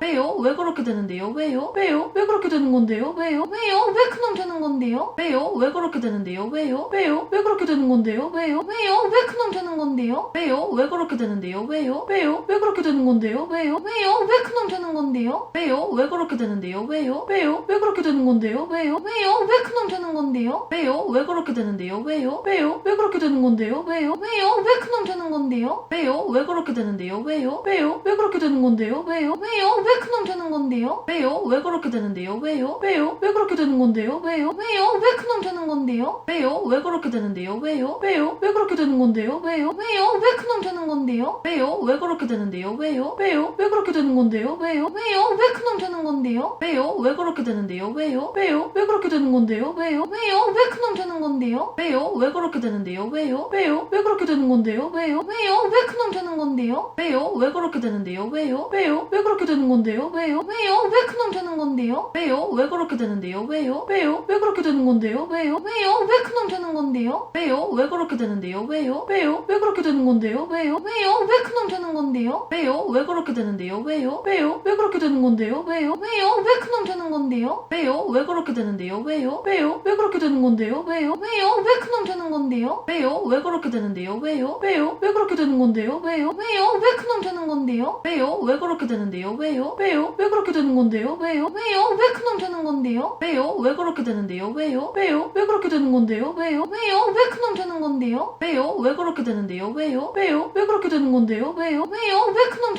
왜요? 왜 그렇게 되는데요? 왜요? 왜요? 왜 그렇게 되는 건데요? 왜요? 왜요? 왜 큰놈 되는 건데요? 왜요? 왜 그렇게 되는데요? 왜요? 왜요? 왜 그렇게 되는 건데요? 왜요? 왜요? 왜 큰놈 되는 건데요? 왜요? 왜 그렇게 되는데요? 왜요? 왜요? 왜 그렇게 되는 건데요? 왜요? 왜요? 왜 큰놈 되는 건데요? 왜요? 왜 그렇게 되는데요? 왜요? 왜요? 왜 그렇게 되는 건데요? 왜요? 왜요? 왜 큰놈 되는 건데요? 왜요? 왜 그렇게 되는데요? 왜요? 왜요? 왜 그렇게 되는 건데요? 왜요? 왜요? 왜 큰놈 되는 건데요? 왜요? 왜 그렇게 되는데요? 왜요? 왜요? 왜 그렇게 되는 건데요? 왜요? 왜요? 왜 큰놈 되는 건데요? 왜요? 왜 그렇게 되는데요? 왜요? 왜요? 왜 그렇게 되는 건데요? 왜요? 왜요? 왜 큰놈 되는 건데요? 왜요? 왜 그렇게 되는데요? 왜요? 왜요? 왜 그렇게 되는 건데요? 왜요? 왜요? 왜 큰놈 되는 건데요? 왜요? 왜 그렇게 되는데요? 왜요? 왜요? 왜 그렇게 되는 건데요? 왜요? 왜요? 왜 큰놈 되는 건데요? 왜요? 왜 그렇게 되는데요? 왜요? 왜요? 왜 그렇게 되는 건데요? 왜요? 왜요? 왜 큰놈 되는 건데요? 왜요? 왜 그렇게 되는데요? 왜요? 왜요? 왜 그렇게 되는 건데요? 왜요? 왜요? 왜 큰놈 되는 건데요? 왜요? 왜 그렇게 되는데요? 왜요? 왜요? 왜 그렇게 되는 건데요? 왜요? 왜요? 왜 큰놈 되는 건데요? 왜요? 왜 그렇게 되는데요? 왜요? 왜요? 왜 그렇게 되는 건데요? 왜요? 왜요? 왜 큰놈 되는 건데요? 왜요? 왜 그렇게 되는데요? 왜요? 왜요? 왜 그렇게 되는 건데요? 왜요? 왜요? 왜 큰놈 되는 건데요? 왜요? 왜 그렇게 되는데요? 왜요? 왜요? 왜 그렇게 되는 건데요? 왜요? 왜요? 왜 큰놈 되는 건데요? 왜요? 왜 그렇게 되는데요? 왜요? 왜요? 왜 그렇게 되는 건데요? 왜요? 왜요? 왜 큰놈 되는 건데요? 왜요? 왜 그렇게 되는데요? 왜요? 왜요? 왜 그렇게 되는 건데요? 왜요? 왜요? 왜 큰놈 되는 건데요? 왜요? 왜 그렇게 되는데요? 왜요? 왜요? 왜 그렇게 되는 건데요? 왜요? 왜요? 왜 큰놈 되는 건데요? 왜요? 왜 그렇게 되는데요? 왜요? 왜요? 왜 그렇게 되는 건데요? 왜요? 왜요? 왜 큰놈 되는 건데요? 왜요? 왜 그렇게 되는데요? 왜요? 왜요? 왜 그렇게 되는 건데요? 왜요? 왜요? 왜 큰놈 되는 건데요? 왜요? 왜 그렇게 되는데요? 왜요? 왜요? 왜 그렇게 되는 건데요? 왜요? 왜요? 왜 큰놈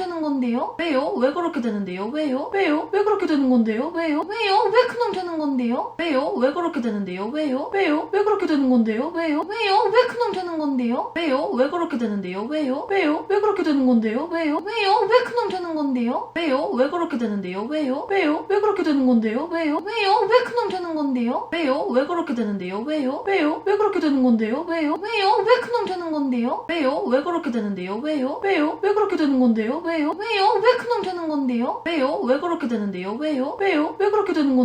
되는 건데요? 왜요? 왜 그렇게 되는데요? 왜요? 왜요? 왜 그렇게 되는 건데요? 왜요? 왜요? 왜 큰놈 되는 건데요? 왜요? 왜 그렇게 되는데요? 왜요? 왜요? 왜 그렇게 되는 건데요? 왜요? 왜요? 왜 큰놈 되는 건데요? 왜요? 왜 그렇게 되는데요? 왜요? 왜요? 왜 그렇게 되는 건데요? 왜요? 왜요? 왜 큰놈 되는 건데요? 왜요? 왜 그렇게 되는데요? 왜요? 왜요? 왜 그렇게 되는 건데요? 왜요? 왜요? 왜 큰놈 되는 건데요? 왜요? 왜 그렇게 되는데요? 왜요? 왜요? 왜 그렇게 되는 건데요? 왜요? 왜요? 왜 큰놈 되는 건데요? 왜요? 왜 그렇게 되는데요? 왜요? 왜요? 왜 그렇게 되는 건데요? 왜요? 왜요? 왜 큰놈 되는 건데요? 왜요? 왜 그렇게 되는데요? 왜요? 왜요? 왜 그렇게 되는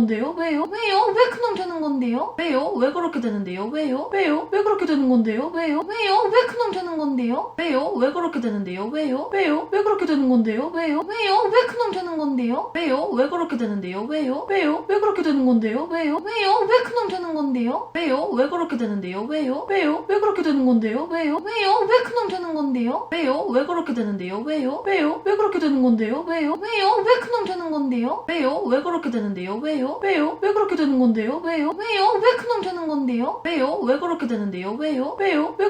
건데요? 왜요? 왜요? 왜 큰놈 되는 건데요? 왜요? 왜 그렇게 되는데요? 왜요? 왜요? 왜 그렇게 되는 건데요? 왜요? 왜요? 왜 큰놈 되는 건데요? 왜요? 왜 그렇게 되는데요? 왜요? 왜요? 왜 그렇게 되는 건데요? 왜요? 왜요? 왜 큰놈 되는 건데요? 왜요? 왜 그렇게 되는데요? 왜요? 왜요? 왜 그렇게 되는 건데요? 왜요? 왜요? 왜 큰놈 되는 건데요? 왜요? 왜 그렇게 되는데요? 왜요? 왜요? 왜 그렇게 되는 건데요? 왜요? 왜요? 왜 큰놈 되는 건데요? 왜요? 왜 그렇게 되는데요? 왜요? 왜요? 왜 그렇게 되는 건데요? 왜요? 왜요? 왜 큰놈 되는 건데요? 왜요? 왜 그렇게 되는데요? 왜요? 왜요? 왜 그렇게 되는 건데요? 왜요? 왜요? 왜 큰놈 되는 건데요? 왜요? 왜 그렇게 되는데요? 왜요? 왜요? 왜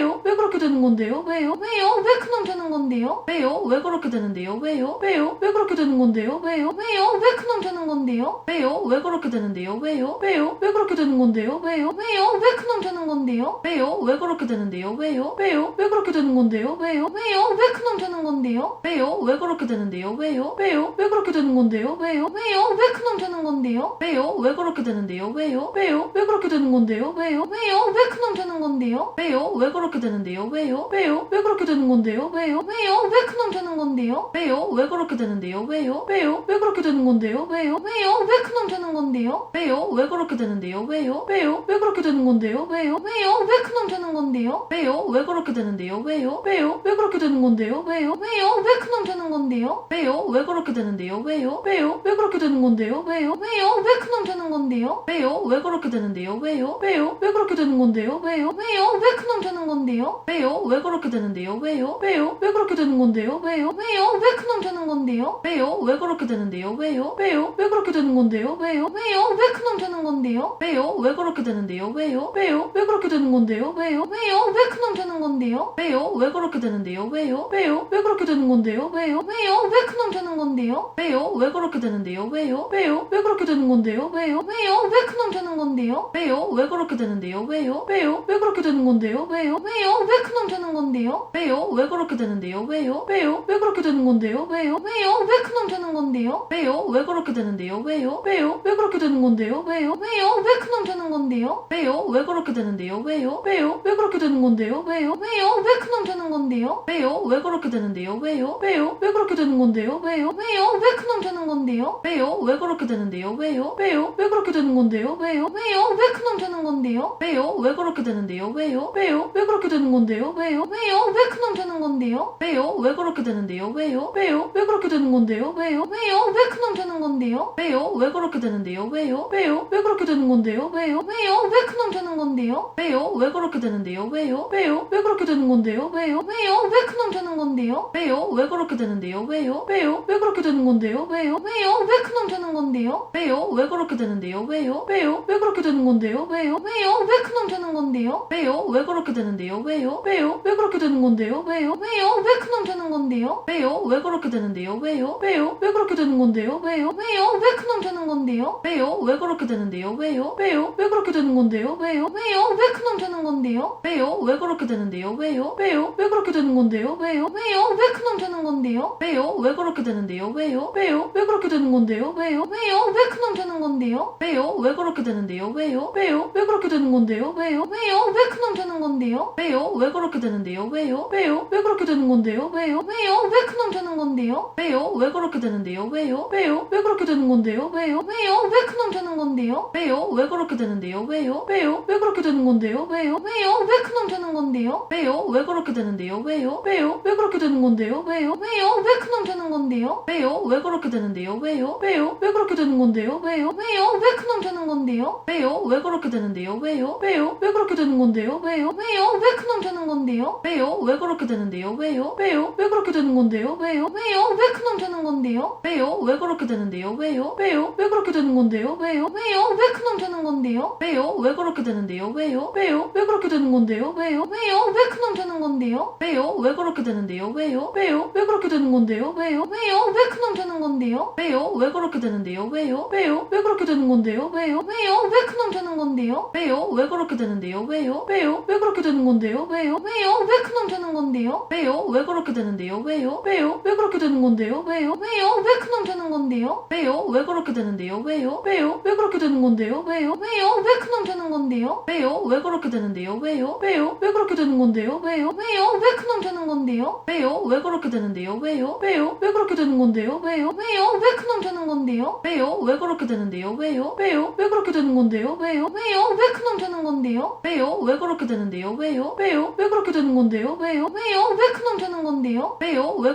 그렇게 되는 건데요? 왜요? 왜요? 왜 큰놈 되는 건데요? 왜요? 왜 그렇게 되는데요? 왜요? 왜요? 왜 그렇게 되는 건데요? 왜요? 왜요? 왜 큰놈 되는 건데요? 왜요? 왜 그렇게 되는데요? 왜요? 왜요? 왜 그렇게 되는 건데요? 왜요? 왜요? 왜 큰놈 되는 건데요? 왜요? 왜 그렇게 되는데요? 왜요? 왜요? 왜 그렇게 되는 건데요? 왜요? 왜요? 왜 큰놈 되는 건데요? 왜요? 왜 그렇게 되는데요? 왜요? 왜요? 왜 그렇게 되는 건데요? 왜요? 왜요? 왜 큰놈 큰 놈 되는 건데요? 왜요? 왜 그렇게 되는데요? 왜요? 왜요? 왜 그렇게 되는 건데요? 왜요? 왜요? 왜 큰 놈 되는 건데요? 왜요? 왜 그렇게 되는데요? 왜요? 왜요? 왜 그렇게 되는 건데요? 왜요? 왜요? 왜 큰 놈 되는 건데요? 왜요? 왜 그렇게 되는데요? 왜요? 왜요? 왜 그렇게 되는 건데요? 왜요? 왜요? 왜 큰 놈 되는 건데요? 왜요? 왜 그렇게 되는데요? 왜요? 왜요? 왜 그렇게 되는 건데요? 왜요? 왜요? 왜 큰 놈 되는 건데요? 왜요? 왜 그렇게 되는데요? 왜요? 왜요? 왜 그렇게 되는 건데요? 왜요? 왜요? 왜 큰 놈 되는 건데요? 왜요? 왜 그렇게 되는데요? 왜요? 왜요? 왜 그렇게 되는 건데요? 왜요? 왜요? 왜 큰 놈 되는 건데요? 왜요? 왜 그렇게 되는데요? 왜요? 왜요? 왜 그렇게 되는 건데요? 왜요? 왜요? 왜 큰 놈 되는 건데요? 왜요? 왜 그렇게 되는데요? 왜요? 왜요? 왜 그렇게 되는 건데요? 왜요? 왜요? 왜 큰 놈 되는 건데요? 왜요? 왜 그렇게 되는데요? 왜요? 왜요? 왜 그렇게 되는 건데요? 왜요? 왜요? 왜 큰 놈 되는 건데요? 왜요? 왜 그렇게 되는데요? 왜요? 왜요? 왜 그렇게 되는 건데요? 왜요? 왜요? 왜 큰 놈 되는 건데요? 왜요? 왜 그렇게 되는데요? 왜요? 왜요? 왜 그렇게 되는 건데요? 왜요? 왜요? 왜 큰 놈 되는 건데요? 왜요? 왜 그렇게 되는데요? 왜요? 왜요? 왜 그렇게 되는 건데요? 왜요? 왜요? 왜 큰 놈 되는 건데요? 왜요? 왜 그렇게 되는데요? 왜요? 왜요? 왜 그렇게 되는 건데요? 왜요? 왜요? 왜 큰 놈 되는 건데요? 왜요? 왜 그렇게 되는데요? 왜요? 왜요? 왜 그렇게 되는 건데요? 왜요? 왜요? 왜 큰 놈 되는 건데요? 왜요? 왜 그렇게 되는데요? 왜요? 왜요? 왜 그렇게 되는 건데요? 왜요? 왜요? 왜 큰 놈 되는 건데요? 왜요? 왜 그렇게 되는데요? 왜요? 왜요? 왜 그렇게 되는 건데요? 왜요? 왜요? 왜 큰 놈 되는 건데요? 왜요? 왜 그렇게 되는데요? 왜요? 왜요? 왜 그렇게 되는 건데요? 왜요? 왜요? 왜 큰 놈 되는 건데요? 왜요? 왜 그렇게 되는데요? 왜요? 왜요? 왜 그렇게 되는 건데요? 왜요? 왜요? 왜 큰 놈 되는 건데요? 왜요? 왜 그렇게 되는데요? 왜요? 왜요? 왜 그렇게 되는 건데요? 왜요? 왜요? 왜 큰 놈 되는 건데요? 왜요? 왜 그렇게 되는데요? 왜요? 왜요? 왜 그렇게 되는 건데요? 왜요? 왜요? 왜 큰 놈 되는 건데요? 왜요? 왜 그렇게 되는데요? 왜요? 왜요? 왜 그렇게 되는 건데요? 왜요? 왜요? 왜 큰 놈 되는 건데요? 왜요? 왜 그렇게 되는데요? 왜요? 왜요? 왜 그렇게 되는 건데요? 왜요? 왜요? 왜 큰 놈 되는 건데요? 왜요? 왜 그렇게 되는데요? 왜요? 왜요? 왜 그렇게 되는 건데요? 왜요? 왜요? 왜 큰 놈 되는 건데요? 왜요? 왜 그렇게 되는데요? 왜요? 왜요? 왜 그렇게 되는 건데요? 왜요? 왜요? 왜 큰 놈 되는 건데요? 왜요? 왜 그렇게 되는데요? 왜요? 왜요? 왜 그렇게 되는 건데요? 왜요? 왜요? 왜 큰 놈 되는 건데요? 왜요? 왜 그렇게 되는데요? 왜요? 왜요? 왜 그렇게 되는 건데요? 왜요? 왜요? 왜 큰 놈 되는 건데요? 왜요? 왜 그렇게 되는데요? 왜요? 왜요? 왜 그렇게 되는 건데요? 왜요? 왜요? 왜 큰 놈 되는 건데요? 왜요? 왜 그렇게 되는데요? 왜요? 왜요? 왜 그렇게 되는 건데요? 왜요? 왜요? 왜 큰 놈 되는 건데요? 왜요? 왜 그렇게 되는데요? 왜요? 왜요? 왜 그렇게 되는 건데요? 왜요? 왜요? 왜 큰 놈 되는 건데요? 왜요? 왜 그렇게 되는데요? 왜요? 왜요? 왜 그렇게 되는 건데요? 왜요? 왜요? 왜 큰 놈 되는 건데요? 왜요? 왜 그렇게 되는데요? 왜요? 왜요? 왜 그렇게 되는 건데요? 왜요? 왜요? 왜 큰 놈 되는 건데요? 왜요? 왜 그렇게 되는데요? 왜요? 왜요? 왜 그렇게 되는 건데요? 왜요? 왜요? 왜 큰 놈 되는 건데요? 왜요? 왜 그렇게 되는데요? 왜요? 왜요? 왜 그렇게 되는 건데요? 왜요? 왜요? 왜 큰 놈 되는 건데요? 왜요? 왜 그렇게 되는데요? 왜요? 왜요? 왜 그렇게 되는 건데요? 왜요? 왜요? 왜 큰 놈 되는 건데요? 왜요? 왜 그렇게 되는데요? 왜요? 왜요? 왜 그렇게 되는 건데요? 왜요? 왜요? 왜 큰 놈 되는 건데요? 왜요? 왜 그렇게 되는데요? 왜요? 왜요? 왜 그렇게 되는 건데요? 왜요? 왜요? 왜 큰 놈 되는 건데요? 왜요? 왜 그렇게 되는데요? 왜요? 왜요? 왜 그렇게 되는 건데요? 왜요? 왜요? 왜 큰 놈 되는 건데요? 왜요? 왜 그렇게 되는데요? 왜요? 왜요? 왜 그렇게 되는 건데요? 왜요? 왜요? 왜 큰 놈 되는 건데요? 왜요? 왜 그렇게 되는데요? 왜요? 왜요? 왜 그렇게 되는 건데요? 왜요? 왜요? 왜 큰 놈 되는 건데요? 왜요? 왜 그렇게 되는데요? 왜요? 왜요? 왜 그렇게 되는 건데요? 왜요? 왜요? 왜 큰 놈 되는 건데요? 왜요? 왜 그렇게 되는데요? 왜요? 왜요? 왜 그렇게 되는 건데요? 왜요? 왜요? 왜 큰 놈 되는 건데요? 왜요? 왜 그렇게 되는데요? 왜요? 왜요? 왜 그렇게 되는 건데요? 왜요? 왜요? 왜 큰 놈 되는 건데요? 왜요? 왜 그렇게 되는데요? 왜요? 왜요? 왜 그렇게 되는 건데요? 왜요? 왜요? 왜 큰 놈 되는 건데요? 왜요? 왜 그렇게 되는데요? 왜요? 왜요? 왜 그렇게 되는 건데요? 왜요? 왜요? 왜 큰 놈 되는 건데요? 왜요? 왜 그렇게 되는데요? 왜요? 왜요? 왜 그렇게 되는 건데요? 왜요? 왜요? 왜 큰 놈 되는 건데요? 왜요? 왜 그렇게 되는데요? 왜요? 왜요? 왜 그렇게 되는 건데요? 왜요? 왜요? 왜 큰 놈 되는 건데요? 왜요? 왜 그렇게 되는데요? 왜요? 왜요? 왜 그렇게 되는 건데요? 왜요? 왜요? 왜 큰 놈 되는 건데요? 왜요? 왜 그렇게 되는데요? 왜요? 왜요? 왜 그렇게 되는 건데요? 왜요? 왜요? 왜 큰 놈 되는 건데요? 왜요? 왜 그렇게 되는데요? 왜요? 왜요? 왜 그렇게 되는 건데요? 왜요? 왜요? 왜 큰 놈 되는 건데요? 왜요? 왜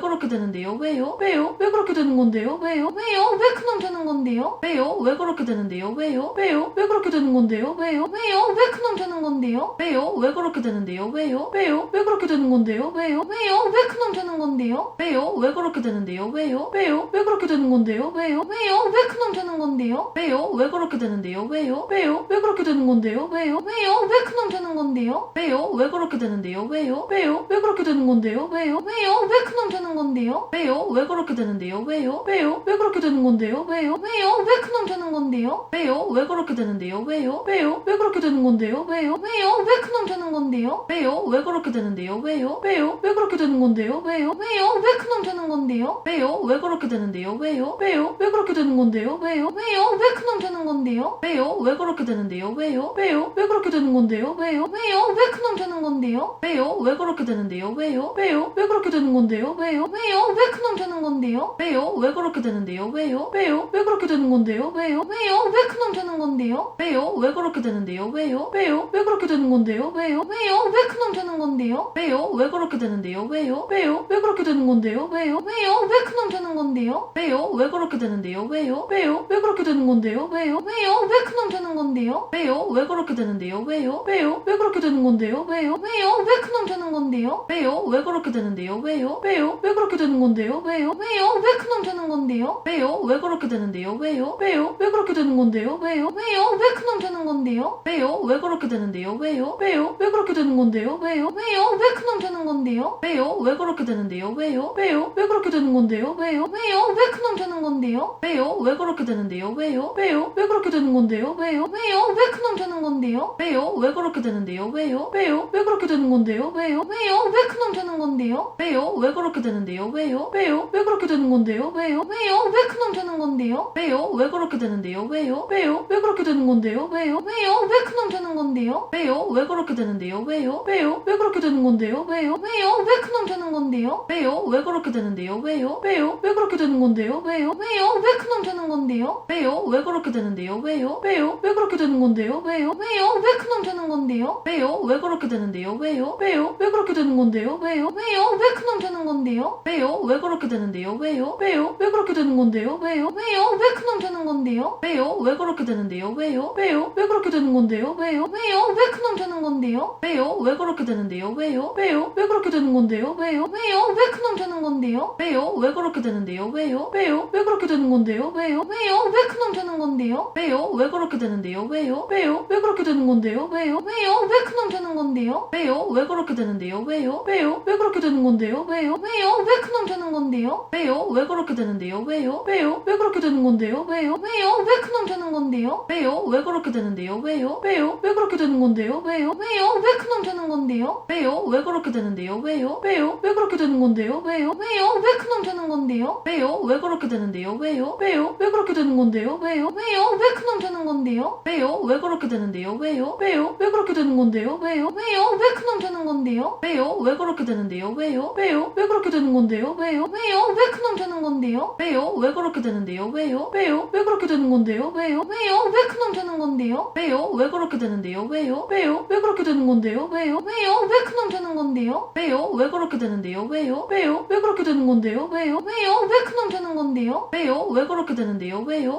그렇게 되는데요? 왜요? 왜요? 왜 그렇게 되는 건데요? 왜요? 왜요? 왜 큰 놈 되는 건데요? 왜요? 왜 그렇게 되는데요? 왜요? 왜요? 왜 그렇게 되는 건데요? 왜요? 왜요? 왜 큰 놈 되는 건데요? 왜요? 왜 그렇게 되는데요? 왜요? 왜요? 왜 그렇게 되는 건데요? 왜요? 왜요? 왜 큰 놈 되는 건데요? 왜요? 왜 그렇게 되는데요? 왜요? 왜요? 왜 그렇게 되는 건데요? 왜요? 왜요? 왜 큰 놈 되는 건데요? 왜요? 왜 그렇게 되는데요? 왜요? 왜요? 왜 그렇게 되는 건데요? 왜요? 왜요? 왜 큰 놈 되는 건데요? 왜요? 왜 그렇게 되는데요? 왜요? 왜요? 왜 그렇게 되는 건데요? 왜요? 왜요? 왜 큰 놈 되는 건데요? 건데요? 왜요? 왜 그렇게 되는데요? 왜요? 왜요? 왜 그렇게 되는 건데요? 왜요? 왜요? 왜 큰놈 되는 건데요? 왜요? 왜 그렇게 되는데요? 왜요? 왜요? 왜 그렇게 되는 건데요? 왜요? 왜요? 왜 큰놈 되는 건데요? 왜요? 왜 그렇게 되는데요? 왜요? 왜요? 왜 그렇게 되는 건데요? 왜요? 왜요? 왜 큰놈 되는 건데요? 왜요? 왜 그렇게 되는데요? 왜요? 왜요? 왜 그렇게 되는 건데요? 왜요? 왜요? 왜 큰놈 되는 건데요? 왜요? 왜 그렇게 되는데요? 왜요? 왜요? 왜 그렇게 되는 건데요? 왜요? 왜요? 왜 큰놈 되는 건데요? 왜요? 왜 그렇게 되는데요? 왜요? 왜요? 왜 그렇게 되는 건데요? 왜요? 왜요? 왜 큰놈 되는 건데요? 왜요? 왜 그렇게 되는데요? 왜요? 왜요? 왜 그렇게 되는 건데요? 왜요? 왜요? 왜 큰놈 되는 건데요? 왜요? 왜 그렇게 되는데요? 왜요? 왜요? 왜 그렇게 되는 건데요? 왜요? 왜요? 왜 큰놈 되는 건데요? 왜요? 왜 그렇게 되는데요? 왜요? 왜요? 왜 그렇게 되는 건데요? 왜요? 왜요? 왜 큰놈 되는 건데요? 왜요? 왜 그렇게 되는데요? 왜요? 왜요? 왜 그렇게 되는 건데요? 왜요? 왜요? 왜 큰놈 되는 건데요? 왜요? 왜 그렇게 되는데요? 왜요? 왜요? 왜 그렇게 되는 건데요? 왜요? 왜요? 왜 큰놈 되는 건데요? 왜요? 왜 그렇게 되는데요? 왜요? 왜요? 왜 그렇게 되는 건데요? 왜요? 왜요? 왜 큰놈 되는 건데요? 왜요? 왜 그렇게 되는데요? 왜요? 왜요? 왜 그렇게 되는 건데요? 왜요? 왜요? 왜 큰놈 되는 건데요? 왜요? 왜 그렇게 되는데요? 왜요? 왜요? 왜 그렇게 되는 건데요? 왜요? 왜요? 왜 큰놈 되는 건데요? 왜요? 왜 그렇게 되는데요? 왜요? 왜요? 왜 그렇게 되는 건데요? 왜요? 왜요? 왜 큰놈 되는 건데요? 왜요? 왜 그렇게 되는데요? 왜요? 왜요? 왜 그렇게 되는 건데요? 왜요? 왜요? 왜 큰놈 되는 건데요? 왜요? 왜 그렇게 되는데요? 왜요? 왜요? 왜 그렇게 되는 건데요? 왜요? 왜요? 왜 큰놈 되는 건데요? 왜요? 왜 그렇게 되는데요? 왜요? 왜요? 왜 그렇게 되는 건데요? 왜요? 왜요? 왜 큰놈 되는 건데요? 왜요? 왜 그렇게 되는데요? 왜요? 왜요? 왜 그렇게 되는 건데요? 왜요? 왜요? 왜 큰놈 되는 건데요? 왜요? 왜 그렇게 되는데요? 왜요? 왜요? 왜 그렇게 되는 건데요? 왜요? 왜요? 왜 큰놈 되는 건데요? 왜요? 왜 그렇게 되는데요? 왜요? 왜요? 왜 그렇게 되는 건데요? 왜요? 왜요? 왜 큰놈 되는 건데요? 왜요? 왜 그렇게 되는데요? 왜요? 왜요? 왜 그렇게 되는 건데요? 왜요? 왜요? 왜 큰놈 되는 건데요? 왜요? 왜 그렇게 되는데요? 왜요? 왜요? 왜 그렇게 되는 건데요? 왜요? 왜요? 왜 큰놈 되는 건데요? 왜요? 왜 그렇게 되는데요? 왜요? 왜요? 왜 그렇게 되는 건데요? 왜요? 왜요? 왜 큰놈 되는 건데요? 왜요? 왜 그렇게 되는데요? 왜요? 왜요? 왜 그렇게 되는 건데요? 왜요? 왜요? 왜 큰놈 되는 건데요? 왜요? 왜 그렇게 되는데요? 왜요? 왜요? 왜 그렇게 되는 건데요? 왜요? 왜요? 왜 큰놈 되는 건데요? 왜요? 왜 그렇게 되는데요? 왜요? 왜요? 왜 그렇게 되는 건데요? 왜요? 왜요? 왜 큰놈 되는 건데요? 왜요? 왜 그렇게 되는데요? 왜요? 왜요? 왜 그렇게 되는 건데요? 왜요? 왜요? 왜 큰놈 되는 건데요? 왜요? 왜 그렇게 되는데요? 왜요? 왜요? 왜 그렇게 되는 건데요? 왜요? 왜요? 왜 큰놈 되는 건데요? 왜요? 왜 그렇게 되는데요? 왜요? 왜요? 왜 그렇게 되는 건데요? 왜요? 왜요? 왜 큰놈 되는 건데요? 왜요? 왜 그렇게 되는데요? 왜요? 왜요? 왜 그렇게 되는 건데요? 왜요? 왜요? 왜 큰놈 되는 건데요? 왜요? 왜 그렇게 되는데요? 왜요? 왜요? 왜 그렇게 되는 건데요? 왜요? 왜요? 왜 큰놈 되는 건데요? 왜요? 왜 그렇게 되는데요? 왜요? 왜요? 왜 그렇게 되는 건데요? 왜요? 왜요? 왜 큰놈 되는 건데요? 왜요? 왜 그렇게 되는데요? 왜요? 왜요? 왜 그렇게 되는 건데요? 왜요? 왜요? 왜 큰놈 되는 건데요? 왜요? 왜 그렇게 되는데요? 왜요? 왜요? 왜 그렇게 되는 건데요? 왜요? 왜요? 왜 큰놈 되는 건데요? 왜요? 왜 그렇게 되는데요? 왜요? 왜요? 왜 그렇게 되는 건데요? 왜요? 왜요? 왜 큰놈 되는 건데요? 왜요? 왜 그렇게 되는데요? 왜요? 왜요? 왜 그렇게 되는 건데요? 왜요? 왜요? 왜 큰놈 되는 건데요? 왜요? 왜 그렇게 되는데요? 왜요? 왜요? 왜 그렇게 되는 건데요? 왜요? 왜요? 왜 큰놈 되는 건데요? 왜요? 왜 그렇게 되는데요? 왜요? 왜요? 왜 그렇게 되는 건데요? 왜요? 왜요? 왜 큰놈 되는 건데요? 왜요? 왜 그렇게 되는데요? 왜요?